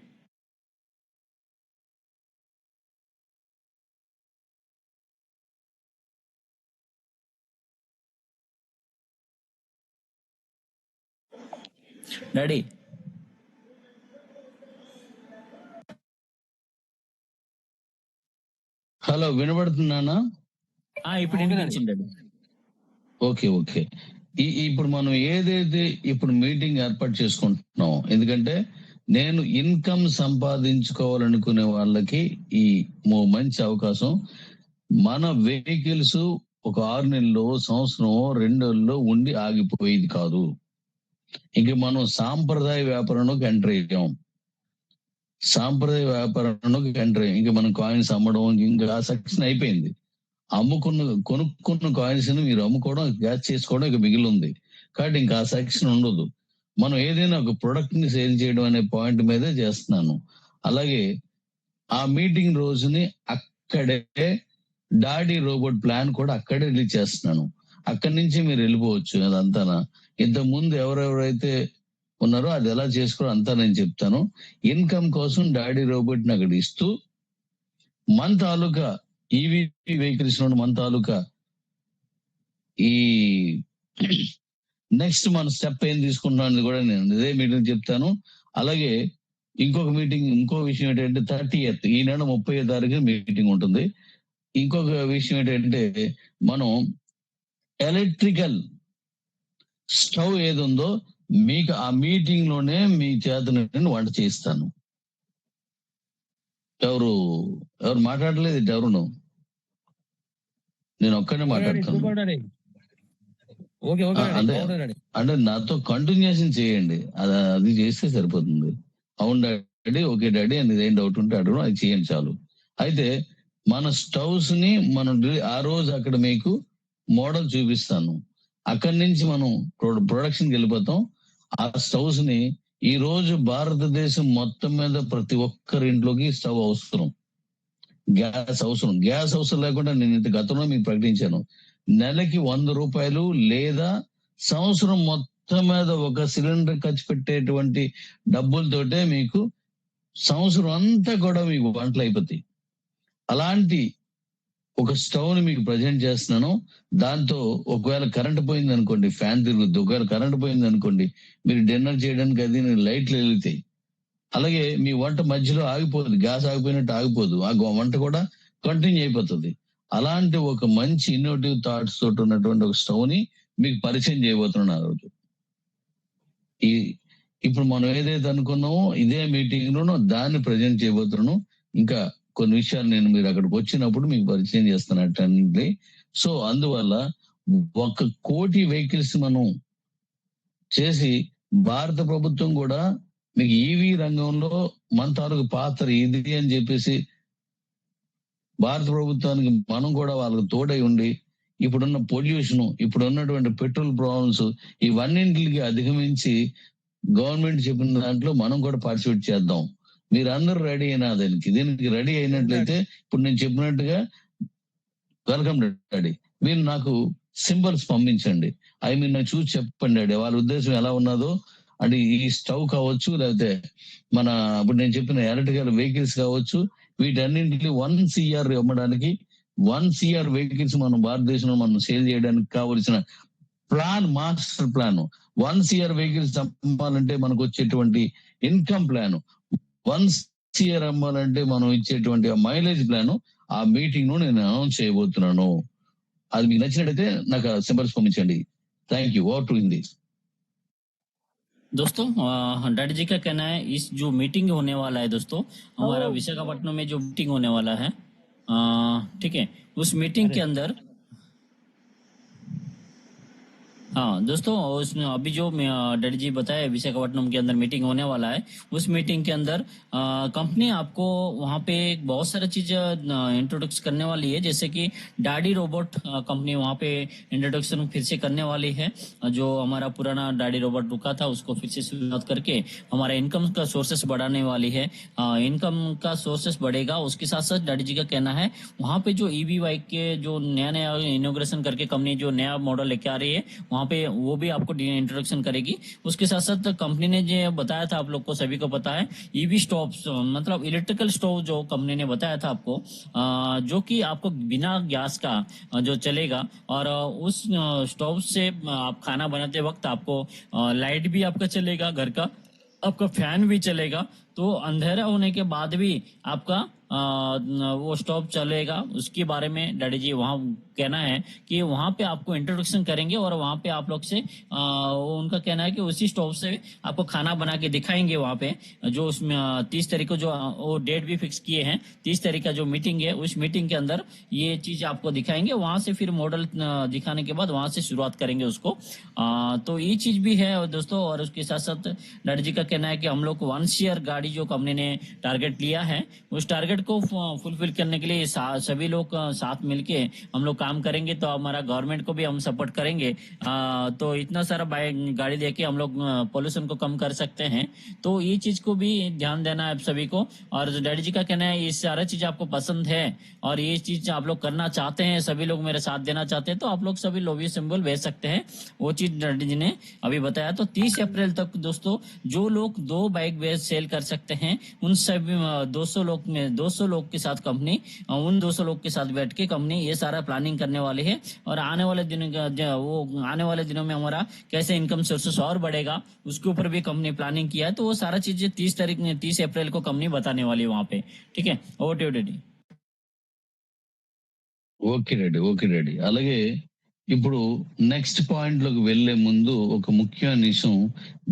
Daddy hello, వినబడుతున్నానా? ఇప్పుడు వినిపించింది డాడీ. Okay okay. ఇప్పుడు మనం ఏదైతే ఇప్పుడు మీటింగ్ ఏర్పాటు చేసుకుంటున్నాం, ఎందుకంటే నేను ఇన్కమ్ సంపాదించుకోవాలనుకునే వాళ్ళకి ఈ మంచి అవకాశం. మన వెహికల్స్ ఒక 6 నెలల్లో, సంవత్సరం, 2 నెలల్లో ఉండి ఆగిపోయేది కాదు. ఇంక మనం సాంప్రదాయ వ్యాపారంలోకి ఎంటర్ అయ్యాం. సాంప్రదాయ వ్యాపారంలోకి ఎంటర్ అయ్యాం. ఇంకా మనం కాయిన్స్ అమ్మడం ఇంకా సక్సెస్ అయిపోయింది. కొనుక్కున్న కాయిన్స్ ని మీరు అమ్ముకోవడం, గ్యాస్ చేసుకోవడం ఇక మిగిలి ఉంది. కాబట్టి ఇంకా ఆ సెక్షన్ ఉండదు. మనం ఏదైనా ఒక ప్రొడక్ట్ ని సేల్ చేయడం అనే పాయింట్ మీదే చేస్తున్నాను. అలాగే ఆ మీటింగ్ రోజుని అక్కడే డాడీ రోబోట్ ప్లాన్ కూడా అక్కడే రిలీజ్ చేస్తున్నాను. అక్కడి నుంచి మీరు వెళ్ళిపోవచ్చు. అదంతా ఇంత ముందు ఎవరెవరైతే ఉన్నారో అది ఎలా చేసుకోవడం అంతా నేను చెప్తాను. ఇన్కమ్ కోసం డాడీ రోబోట్ ని అక్కడ ఇస్తూ మన తాలూకా ఈవీ వెహికల్స్ మన తాలూకా ఈ నెక్స్ట్ మన స్టెప్ ఏం తీసుకుంటాం కూడా నేను ఇదే మీటింగ్ చెప్తాను. అలాగే ఇంకో విషయం ఏంటంటే 30th ఈ నెల 30వ తారీఖు మీటింగ్ ఉంటుంది. ఇంకొక విషయం ఏంటంటే మనం ఎలక్ట్రికల్ స్టవ్ ఏది ఉందో మీకు ఆ మీటింగ్ లోనే మీ చేత నేను వంట చేయిస్తాను. ఎవరు మాట్లాడలేదు, ఎవరును నేను ఒక్కనే మాట్లాడతాను. అంటే నాతో కంటిన్యూషన్ చేయండి, అది చేస్తే సరిపోతుంది. అవును డాడీ, ఓకే డాడీ అని ఏం డౌట్ ఉంటే అడుగు, అది చేయండి చాలు. అయితే మన స్టవ్స్ ని మనం ఆ రోజు అక్కడ మీకు మోడల్ చూపిస్తాను. అక్కడి నుంచి మనం ప్రొడక్షన్కి వెళ్ళిపోతాం. ఆ స్టవ్స్ ని ఈ రోజు భారతదేశం మొత్తం మీద ప్రతి ఒక్కరి ఇంట్లోకి స్టవ్ అవసరం, గ్యాస్ అవసరం. గ్యాస్ అవసరం లేకుండా నేను ఇంత గతంలో మీకు ప్రకటించాను. నెలకి 100 రూపాయలు లేదా సంవత్సరం మొత్తం మీద ఒక సిలిండర్ ఖర్చు పెట్టేటువంటి డబ్బులతోటే మీకు సంవత్సరం అంతా కూడా మీకు వంటలు అయిపోతాయి. అలాంటి ఒక స్టవ్ ని మీకు ప్రజెంట్ చేస్తున్నాను. దాంతో ఒకవేళ కరెంట్ పోయింది అనుకోండి, ఫ్యాన్ తిరుగుద్ది. ఒకవేళ కరెంట్ పోయింది అనుకోండి, మీరు డిన్నర్ చేయడానికి అది లైట్లు వెలుగుతాయి. అలాగే మీ వంట మధ్యలో ఆగిపోదు, గ్యాస్ ఆగిపోయినట్టు ఆగిపోదు, ఆ వంట కూడా కంటిన్యూ అయిపోతుంది. అలాంటి ఒక మంచి ఇన్నోవేటివ్ థాట్స్ తోటి ఉన్నటువంటి ఒక స్టవ్ ని మీకు పరిచయం చేయబోతున్నాను ఆ రోజు. ఇప్పుడు మనం ఏదైతే అనుకున్నామో ఇదే మీటింగ్ లోనో దాన్ని ప్రజెంట్ చేయబోతున్నాను. ఇంకా కొన్ని విషయాలు నేను మీరు అక్కడికి వచ్చినప్పుడు మీకు పరిచయం చేస్తున్నట్టండి. సో అందువల్ల 1 కోటి వెహికల్స్ మనం చేసి భారత ప్రభుత్వం కూడా మీకు ఈవీ రంగంలో మన తాలూకు పాత్ర ఇది అని చెప్పేసి భారత ప్రభుత్వానికి మనం కూడా వాళ్ళకి తోడై ఉండి ఇప్పుడున్న పొల్యూషన్, ఇప్పుడు ఉన్నటువంటి పెట్రోల్ ప్రాబ్లమ్స్, ఇవన్నింటికి అధిగమించి గవర్నమెంట్ చెప్పిన దాంట్లో మనం కూడా పార్టిసిపేట్ చేద్దాం. మీరు అందరూ రెడీ అయినా దీనికి రెడీ అయినట్లయితే ఇప్పుడు నేను చెప్పినట్టుగా వెల్కమ్ డాడీ, మీరు నాకు సింబల్స్ పంపించండి. అవి మీరు నాకు చూసి చెప్పండి డాడీ, వాళ్ళ ఉద్దేశం ఎలా ఉన్నదో. అంటే ఈ స్టవ్ కావచ్చు, లేకపోతే మన ఇప్పుడు నేను చెప్పిన ఎలక్ట్రికల్ వెహికల్స్ కావచ్చు, వీటన్నింటికి 1 CR ఇవ్వడానికి, 1 CR వెహికల్స్ మనం భారతదేశంలో మనం సేల్ చేయడానికి కావలసిన plan, master plan. 1 CR vehicles అమ్మాలంటే మనకు వచ్చేటువంటి ఇన్కమ్ ప్లాన్, 1 CR అమ్మాలంటే మనం ఇచ్చేటువంటి మైలేజ్ ప్లాన్, ఆ మీటింగ్ ను నేను అనౌన్స్ చేయబోతున్నాను. అది మీకు నచ్చినట్టయితే నాకు సింబల్స్ పంపించండి. Thank you. Over to Hindi. दोस्तों डैडी जी का कहना है इस जो मीटिंग होने वाला है दोस्तों, हमारा विशाखापट्टनम में जो मीटिंग होने वाला है, ठीक है, उस मीटिंग के अंदर हाँ दोस्तों, उसमें अभी जो डैडी जी बताया विशाखापट्टनम के अंदर मीटिंग होने वाला है, उस मीटिंग के अंदर कंपनी आपको वहाँ पे बहुत सारी चीज इंट्रोडक्स करने वाली है, जैसे कि डाडी रोबोट कंपनी वहाँ पे इंट्रोडक्शन फिर से करने वाली है। जो हमारा पुराना डाडी रोबोट रुका था उसको फिर से शुरुआत करके हमारा इनकम का सोर्सेस बढ़ाने वाली है। इनकम का सोर्सेस बढ़ेगा, उसके साथ साथ डैडी जी का कहना है वहाँ पे जो ईवी बाइक के जो नया नया इनोग्रेशन करके कंपनी जो नया मॉडल लेके आ रही है वहाँ पे वो भी आपको इंट्रोडक्शन करेगी। उसके साथ साथ कंपनी ने जो बताया था, आप लोग को सभी को पता है, ईवी स्टोव्स मतलब इलेक्ट्रिकल स्टोव जो कंपनी ने बताया था आपको, जो कि आपको बिना गैस का जो चलेगा, और उस स्टोव से आप खाना बनाते वक्त आपको लाइट भी आपका चलेगा, घर का आपका फैन भी चलेगा, तो अंधेरा होने के बाद भी आपका वो स्टोव चलेगा। उसके बारे में डैडी जी वहाँ कहना है कि वहाँ पे आपको इंट्रोडक्शन करेंगे और वहाँ पे आप लोग से उनका कहना है कि उसी स्टोव से आपको खाना बना के दिखाएंगे। वहाँ पे जो उसमें 30 तारीख को जो वो डेट भी फिक्स किए हैं, 30 तारीख का जो मीटिंग है, उस मीटिंग के अंदर ये चीज आपको दिखाएंगे। वहाँ से फिर मॉडल दिखाने के बाद वहाँ से शुरुआत करेंगे उसको। तो ये चीज भी है दोस्तों। और उसके साथ साथ डैडी जी का कहना है कि हम लोग 1 CR गाड़ी जो कंपनी ने टारगेट लिया है, उस टारगेट को फुलफिल करने के लिए सभी लोग साथ मिलके हम लोग काम करेंगे, तो हमारा गवर्नमेंट को भी हम सपोर्ट करेंगे। तो इतना सारा बाइक गाड़ी लेके हम लोग पोल्यूशन को कम कर सकते हैं। तो ये चीज को भी ध्यान देना है आप सभी को। और डैडी जी का कहना है ये सारा चीज आपको पसंद है और ये चीज आप लोग करना चाहते हैं, सभी लोग मेरे साथ देना चाहते हैं, तो आप लोग सभी लोभी सिंबल भेज सकते हैं। वो चीज डैडी जी ने अभी बताया। तो 30 अप्रैल तक दोस्तों जो लोग 2 बाइक बेच सेल कर सकते हैं, उन सभी 200 लोग के साथ कंपनी, उन 200 लोग के साथ बैठ के कंपनी ये सारा प्लानिंग करने वाली है। और आने वाले दिनों में हमारा कैसे इनकम सोर्सेस और बढ़ेगा उसके ऊपर भी कंपनी प्लानिंग किया है। तो वो सारा चीजें 30 अप्रैल को कंपनी बताने वाली है वहाँ पे। ठीक है, over to daddy. Okay Reddy. అలాగే ఇప్పుడు నెక్స్ట్ పాయింట్ లోకి వెళ్లే ముందు ఒక ముఖ్యమైన విషయం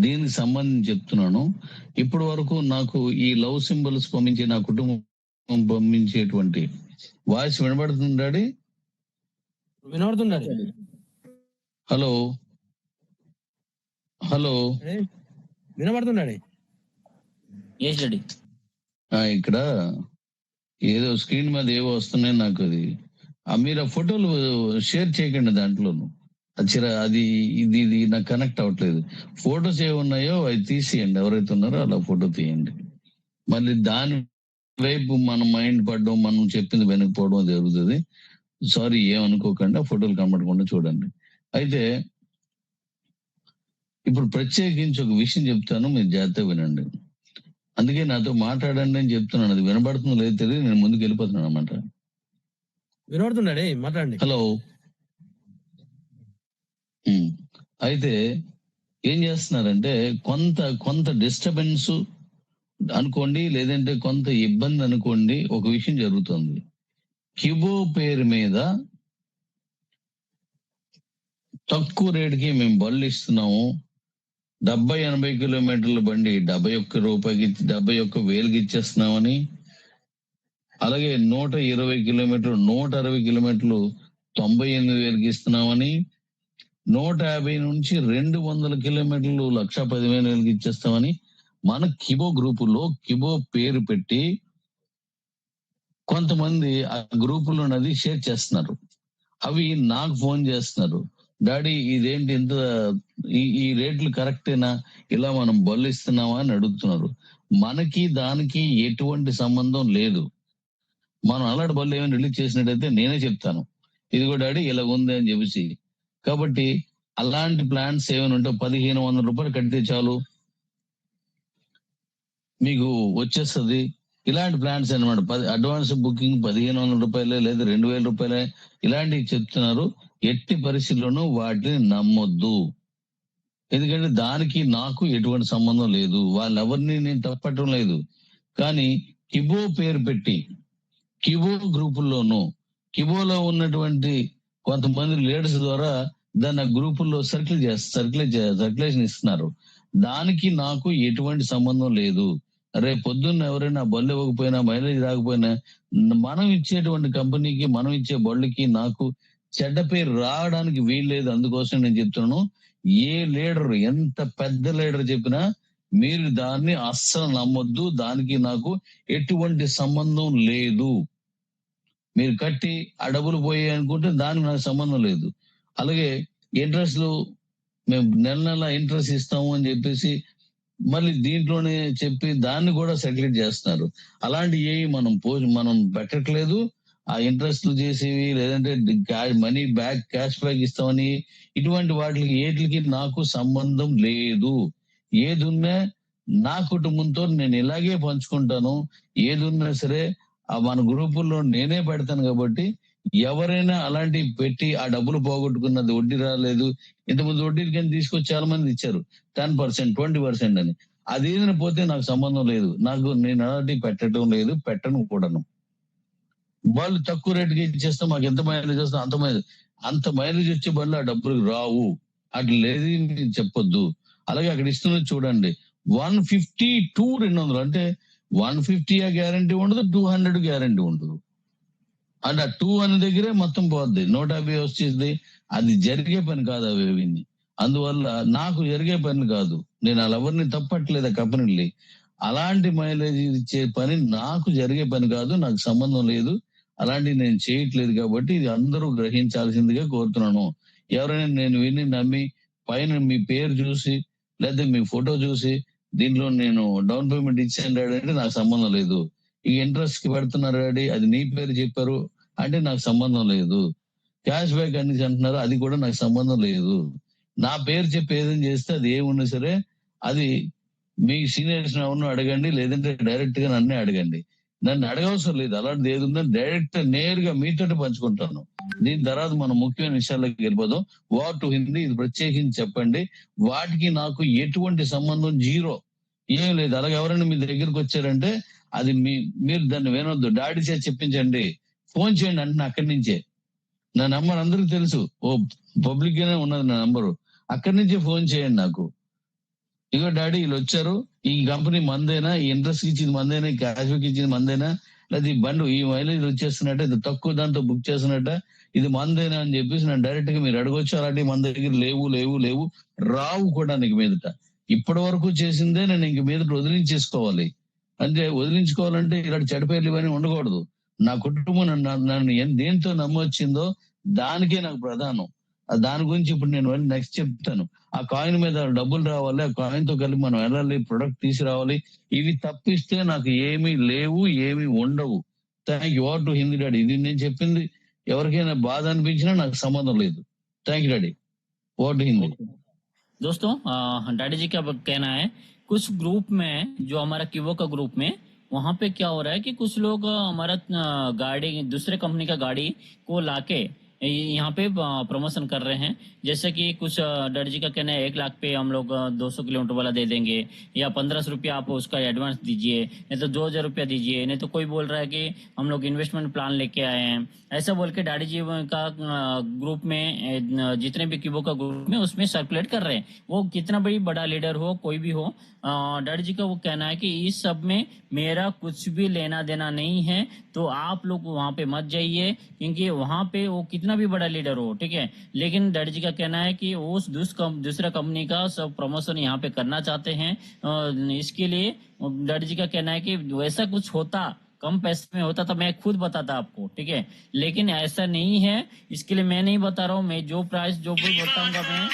దీనికి సంబంధించి చెప్తున్నాను. ఇప్పటి వరకు నాకు ఈ లవ్ సింబల్స్ పంపించే నా కుటుంబం పంపించేటువంటి వాయిస్ వినబడుతుందండి? హలో వినబడుతుందండి. ఇక్కడ ఏదో స్క్రీన్ మీద ఏవో వస్తున్నాయి, నాకు అది మీరు ఆ ఫోటోలు షేర్ చేయకండి దాంట్లోను. అది ఇది నాకు కనెక్ట్ అవ్వట్లేదు. ఫోటోస్ ఏ ఉన్నాయో అవి తీసేయండి, ఎవరైతే ఉన్నారో అలా ఫోటో తీయండి. మళ్ళీ దాని వైపు మన మైండ్ పడడం, మనం చెప్పింది వెనకపోవడం జరుగుతుంది. సారీ, ఏమనుకోకుండా ఫోటోలు కనబడకుండా చూడండి. అయితే ఇప్పుడు ప్రత్యేకించి ఒక విషయం చెప్తాను, మీరు జాగ్రత్తగా వినండి. అందుకే నాతో మాట్లాడండి అని చెప్తున్నాను. అది వినబడుతుందో లేదో తెలియదు, నేను ముందుకు వెళ్ళిపోతున్నాను అనమాట. వినబడుతున్నాడే, మాట్లాడండి. హలో. అయితే ఏం చేస్తున్నారంటే కొంత డిస్టర్బెన్స్ అనుకోండి, లేదంటే కొంత ఇబ్బంది అనుకోండి, ఒక విషయం జరుగుతుంది. కిబో పేరు మీద తక్కువ రేటుకి మేము బళ్ళు ఇస్తున్నాము. 70-80 కిలోమీటర్ల బండి 71 రూపాయకి 71,000కి ఇచ్చేస్తున్నామని, అలాగే 120 కిలోమీటర్లు 160 కిలోమీటర్లు 98,000కి ఇస్తున్నామని, 150 నుంచి 200 కిలోమీటర్లు 1,10,000కి ఇచ్చేస్తామని మన కిబో గ్రూపులో కిబో పేరు పెట్టి కొంతమంది ఆ గ్రూపులోనది షేర్ చేస్తున్నారు. అవి నాకు ఫోన్ చేస్తున్నారు, డాడీ ఇదేంటి ఇంత ఈ రేట్లు కరెక్టేనా, ఇలా మనం బళ్ళు ఇస్తున్నామా అని అడుగుతున్నారు. మనకి దానికి ఎటువంటి సంబంధం లేదు. మనం అలాంటి బళ్ళు ఏమైనా రిలీజ్ చేసినట్టయితే నేనే చెప్తాను, ఇదిగో డాడీ ఇలా ఉంది అని చెప్పేసి. కాబట్టి అలాంటి ప్లాన్స్ ఏమైనా ఉంటే 1500 రూపాయలు కడితే చాలు మీకు వచ్చేస్తుంది. ఇలాంటి ప్లాన్స్ అనమాట. అడ్వాన్స్ బుకింగ్ 1500 రూపాయలే లేదా 2000 రూపాయలే ఇలాంటివి చెప్తున్నారు. ఎట్టి పరిస్థితుల్లోనూ వాటిని నమ్మొద్దు. ఎందుకంటే దానికి నాకు ఎటువంటి సంబంధం లేదు. వాళ్ళెవరిని నేను తప్పటం లేదు. కానీ కిబో పేరు పెట్టి కిబో గ్రూపుల్లోనూ కిబోలో ఉన్నటువంటి కొంతమంది లీడర్స్ ద్వారా దాన్ని గ్రూపుల్లో సర్క్యులేషన్ ఇస్తున్నారు. దానికి నాకు ఎటువంటి సంబంధం లేదు. రేపు పొద్దున్న ఎవరైనా బళ్ళు ఇవ్వకపోయినా, మైలేజ్ రాకపోయినా, మనం ఇచ్చేటువంటి కంపెనీకి, మనం ఇచ్చే బళ్ళకి నాకు చెడ్డ పేరు రావడానికి వీల్లేదు. అందుకోసం నేను చెప్తున్నాను, ఏ లీడర్ ఎంత పెద్ద లీడర్ చెప్పినా మీరు దాన్ని అస్సలు నమ్మొద్దు. దానికి నాకు ఎటువంటి సంబంధం లేదు. మీరు కట్టి ఆ డబ్బులు పోయాయి అనుకుంటే దానికి నాకు సంబంధం లేదు. అలాగే ఇంట్రెస్ట్లు మేము నెల ఇంట్రెస్ట్ ఇస్తాము అని చెప్పేసి మళ్ళీ దీంట్లోనే చెప్పి దాన్ని కూడా సెటిల్ చేస్తున్నారు. అలాంటి ఏవి మనం పెట్టట్లేదు. ఆ ఇంట్రెస్ట్లు చేసేవి లేదంటే మనీ బ్యాక్, క్యాష్ బ్యాక్ ఇస్తామని ఇటువంటి ఏటికి నాకు సంబంధం లేదు. ఏదున్నా నా కుటుంబంతో నేను ఇలాగే పంచుకుంటాను. ఏదున్నా సరే మన గ్రూపుల్లో నేనే పెడతాను. కాబట్టి ఎవరైనా అలాంటి పెట్టి ఆ డబ్బులు పోగొట్టుకున్నది, వడ్డీ రాలేదు, ఇంతకుముందు వడ్డీలు కానీ తీసుకొచ్చి చాలా మంది ఇచ్చారు 10%, 20% అని. అది ఏదైనా పోతే నాకు సంబంధం లేదు. నేను అలాంటి పెట్టడం లేదు, పెట్టను కూడాను. వాళ్ళు తక్కువ రేటుకి ఇచ్చేస్తాం, మాకు ఎంత మైలేజ్ వస్తాం అంత మైలేజ్ వచ్చే బళ్ళు ఆ డబ్బులు రావు. అట్లా లేదు చెప్పొద్దు. అలాగే అక్కడ ఇస్తున్నది చూడండి, 150 to 200, అంటే 150 గ్యారంటీ ఉండదు, 200 గ్యారంటీ ఉండదు. అంటే 2 అనే దగ్గరే మొత్తం పోద్ది, 150 వచ్చేది. అది జరిగే పని కాదు అవి. అందువల్ల నాకు జరిగే పని కాదు. నేను అలా ఎవరిని తప్పట్లేదు ఆ కంపెనీని. అలాంటి మైలేజ్ ఇచ్చే పని నాకు జరిగే పని కాదు, నాకు సంబంధం లేదు. అలాంటివి నేను చేయట్లేదు. కాబట్టి ఇది అందరూ గ్రహించాల్సిందిగా కోరుతున్నాను. ఎవరైనా నేను విని నమ్మి పైన మీ పేరు చూసి లేదా మీ ఫోటో చూసి దీంట్లో నేను డౌన్ పేమెంట్ ఇచ్చాను డాడీ అంటే నాకు సంబంధం లేదు. ఈ ఇంట్రెస్ట్ కి పెడుతున్నారు డాడీ, అది నీ పేరు చెప్పారు అంటే నాకు సంబంధం లేదు. క్యాష్ బ్యాక్ అని అంటున్నారు, అది కూడా నాకు సంబంధం లేదు. నా పేరు చెప్పి ఏదైనా చేస్తే అది ఏమున్నా సరే అది మీ సీనియర్స్ ఎవరినో అడగండి, లేదంటే డైరెక్ట్ గా నన్నే అడగండి. నన్ను అడగవసరం లేదు. అలాంటిది ఏది ఉందో డైరెక్ట్ నేరుగా మీతోటి పంచుకుంటాను. దీని తర్వాత మనం ముఖ్యమైన విషయాల్లోకి వెళ్ళిపోదాం. వార్ టు హిందీ ఇది ప్రత్యేకించి చెప్పండి. వాటికి నాకు ఎటువంటి సంబంధం జీరో, ఏం లేదు. అలాగే ఎవరైనా మీ దగ్గరికి వచ్చారంటే అది మీరు దాన్ని వినొద్దు, డాడీ చేసి చెప్పించండి, ఫోన్ చేయండి అంటే అక్కడి నుంచే. నా నంబర్ అందరికి తెలుసు, పబ్లిక్ గానే ఉన్నది నా నంబరు. అక్కడి నుంచే ఫోన్ చేయండి నాకు. ఇగో డాడీ వీళ్ళు వచ్చారు, ఈ కంపెనీ మందేనా, ఈ ఇంట్రెస్ట్ ఇచ్చింది మందేనా, ఈ క్యాష్ బ్యాక్ ఇచ్చింది మందేనా, లేదా ఈ బండి ఈ మైలేజ్ వచ్చేస్తున్నట్ట, ఇది తక్కువ దాంతో బుక్ చేస్తున్నట్ట, ఇది మందేనా అని చెప్పేసి నన్ను డైరెక్ట్ గా మీరు అడగొచ్చు. అలాంటి మన దగ్గర లేవు రావు కూడా. నీకు మీదట ఇప్పటి వరకు చేసిందే నేను ఇంక మీదట వదిలించేసుకోవాలి. అంటే వదిలించుకోవాలంటే ఇలాంటి చెడ్డ పేర్లు ఇవన్నీ ఉండకూడదు. నా కుటుంబం నన్ను దేంతో నమ్మొచ్చిందో దానికే నాకు ప్రధానం. దాని గురించి ఇప్పుడు నేను నెక్స్ట్ చెప్తాను. ఆ కాయిన్ మీద డబ్బులు రావాలి, ఆ కాయిన్ తో కలిపి మనం వెళ్ళాలి, ప్రొడక్ట్ తీసుకురావాలి. ఇవి తప్పిస్తే నాకు ఏమీ లేవు, ఏమీ ఉండవు. Thank you. What to Hindi daddy. ఇది నేను చెప్పింది ఎవరికైనా బాధ అనిపించినా నాకు సంబంధం లేదు. Thank you daddy. What to Hindi. दोस्तों डैडी जी का कहना है, कुछ ग्रुप में जो हमारा किवो का ग्रुप में वहां पे क्या हो रहा है कि कुछ लोग हमारा गाड़ी, दूसरे कंपनी का गाड़ी को लाके यहाँ पे प्रमोशन कर रहे हैं। जैसे कि कुछ डैडी जी का कहना है 1 लाख पे हम लोग 200 किलोमीटर वाला दे देंगे, या 1500 रुपया आप उसका एडवांस दीजिए, नहीं तो 2000 रुपया दीजिए, नहीं तो कोई बोल रहा है कि हम लोग इन्वेस्टमेंट प्लान लेके आए हैं। ऐसा बोल के डैडी जी का ग्रुप में जितने भी किबो का ग्रुप में उसमें सर्कुलेट कर रहे हैं। वो कितना भी बड़ा लीडर हो, कोई भी हो, डैडी जी का वो कहना है कि इस सब में मेरा कुछ भी लेना देना नहीं है, तो आप लोग वहां पे मत जाइए, क्योंकि वहां पे वो कितना भी बड़ा लीडर हो, ठीक है। लेकिन डैडी जी का कहना है कि उस दूसरा कंपनी का सब प्रमोशन यहाँ पे करना चाहते हैं। इसके लिए डैडी जी का कहना है कि वैसा कुछ होता कम पैसे में होता तो मैं खुद बताता आपको, ठीक है, लेकिन ऐसा नहीं है, इसके लिए मैं नहीं बता रहा हूँ। मैं जो प्राइस जो भी बताऊंगा मैं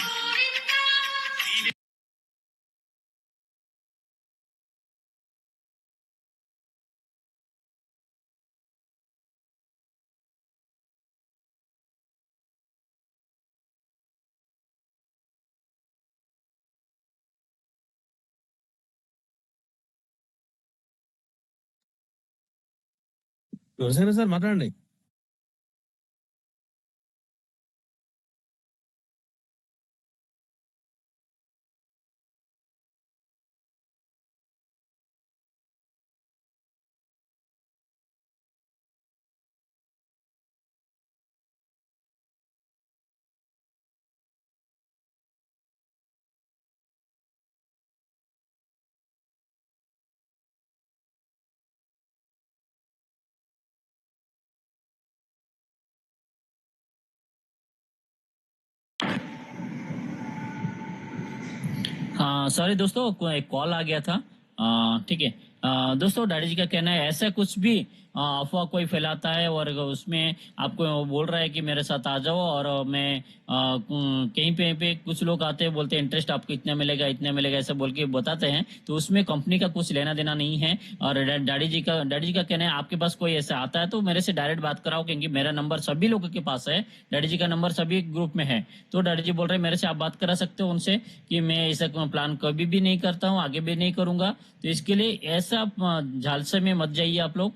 ఎవరిసైనా సార్ మాట్లాడండి. हाँ सॉरी दोस्तों, एक कॉल आ गया था। ठीक है। दोस्तों डैडी जी का कहना है ऐसा कुछ भी अफवाह कोई फैलाता है और उसमें आपको वो बोल रहा है कि मेरे साथ आ जाओ, और मैं कहीं पे कुछ लोग आते हैं बोलते हैं इंटरेस्ट आपको इतना मिलेगा ऐसा बोल के बताते हैं, तो उसमें कंपनी का कुछ लेना देना नहीं है। और डैडी जी का कहना है आपके पास कोई ऐसा आता है तो मेरे से डायरेक्ट बात कराओ, क्योंकि मेरा नंबर सभी लोगों के पास है, डैडी जी का नंबर सभी ग्रुप में है। तो डैडी जी बोल रहे हैं मेरे से आप बात करा सकते हो उनसे कि मैं ऐसा प्लान कभी भी नहीं करता हूँ, आगे भी नहीं करूंगा। तो इसके लिए ऐसा झालसे में मत जाइए आप लोग,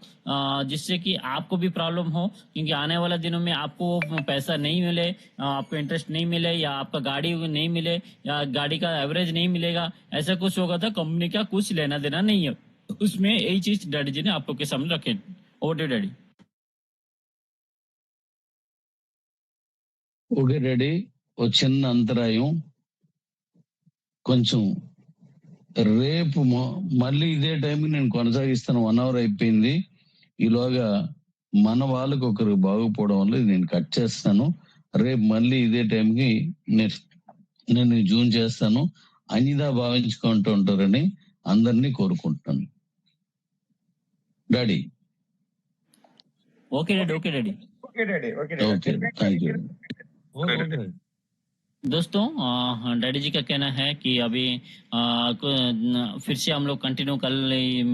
जिससे कि आपको भी प्रॉब्लम हो, क्योंकि आने वाले दिनों में आपको पैसा नहीं मिले, आपको इंटरेस्ट नहीं मिले, या आपका गाड़ी नहीं मिले, या गाड़ी का एवरेज नहीं मिलेगा, ऐसा कुछ होगा तो कंपनी का कुछ लेना देना नहीं है उसमें। यही चीज डैडी जी ने आप लोग के सामने रखे। Over daddy. ఓకే డాడీ, ఓ చిన్న అంతరాయం. కొంచెం రేపు మళ్ళీ ఇదే టైంకి నేను కొనసాగిస్తాను. 1 అవర్ అయిపోయింది. ఈలోగా మన వాళ్ళకి ఒకరు బాగుపోవడం వల్ల నేను కట్ చేస్తాను. రేపు మళ్ళీ ఇదే టైంకి నేను జూన్ చేస్తాను. అన్నిదా భావించుకుంటూ ఉంటారని అందరినీ కోరుకుంటున్నాను. Daddy. Okay daddy. Okay daddy. Okay daddy. Okay okay, thank you. Okay okay. दोस्तों डैडी जी का कहना है कि अभी फिर से हम लोग कंटिन्यू कल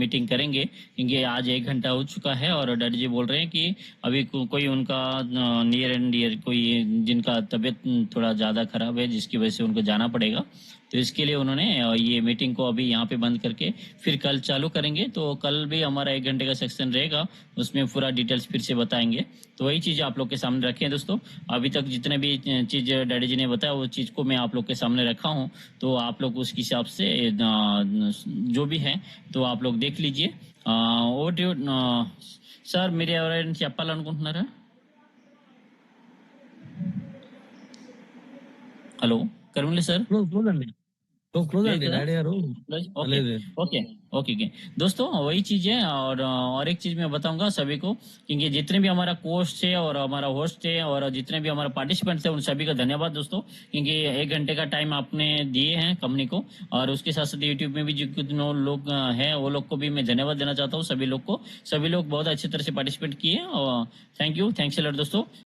मीटिंग करेंगे, क्योंकि आज 1 घंटा हो चुका है। और डैडी जी बोल रहे हैं कि अभी कोई उनका नियर एंड डियर कोई जिनका तबीयत थोड़ा ज़्यादा खराब है, जिसकी वजह से उनको जाना पड़ेगा, तो इसके लिए उन्होंने ये मीटिंग को अभी यहाँ पे बंद करके फिर कल चालू करेंगे। तो कल भी हमारा 1 घंटे का सेक्शन रहेगा, उसमें पूरा डिटेल्स फिर से बताएंगे। तो वही चीज़ आप लोग के सामने रखें दोस्तों। अभी तक जितने भी चीज़ डैडी जी ने बताया वो चीज़ को मैं आप लोग के सामने रखा हूँ, तो आप लोग उसके हिसाब से जो भी है तो आप लोग देख लीजिए। సార్ మీరు ఎవరైనా చెప్పాలనుకుంటున్నారా? Hello Karun sir. క్లోజ్ అండి, క్లోజ్ అండి డాడీ గారు. ओके ओके ओके ओके दोस्तों, वही चीज है। और एक चीज मैं बताऊंगा सभी को, क्योंकि जितने भी हमारा कोस्ट है और हमारा होस्ट है और जितने भी हमारे पार्टिसिपेंट्स है उन सभी का धन्यवाद दोस्तों, क्योंकि 1 घंटे का टाइम आपने दिए हैं कंपनी को। और उसके साथ साथ यूट्यूब में भी जो कुछ लोग हैं वो लोग को भी मैं धन्यवाद देना चाहता हूँ, सभी लोग को। सभी लोग बहुत अच्छी तरह से पार्टिसिपेट किए और थैंक्स अ लॉट दोस्तों।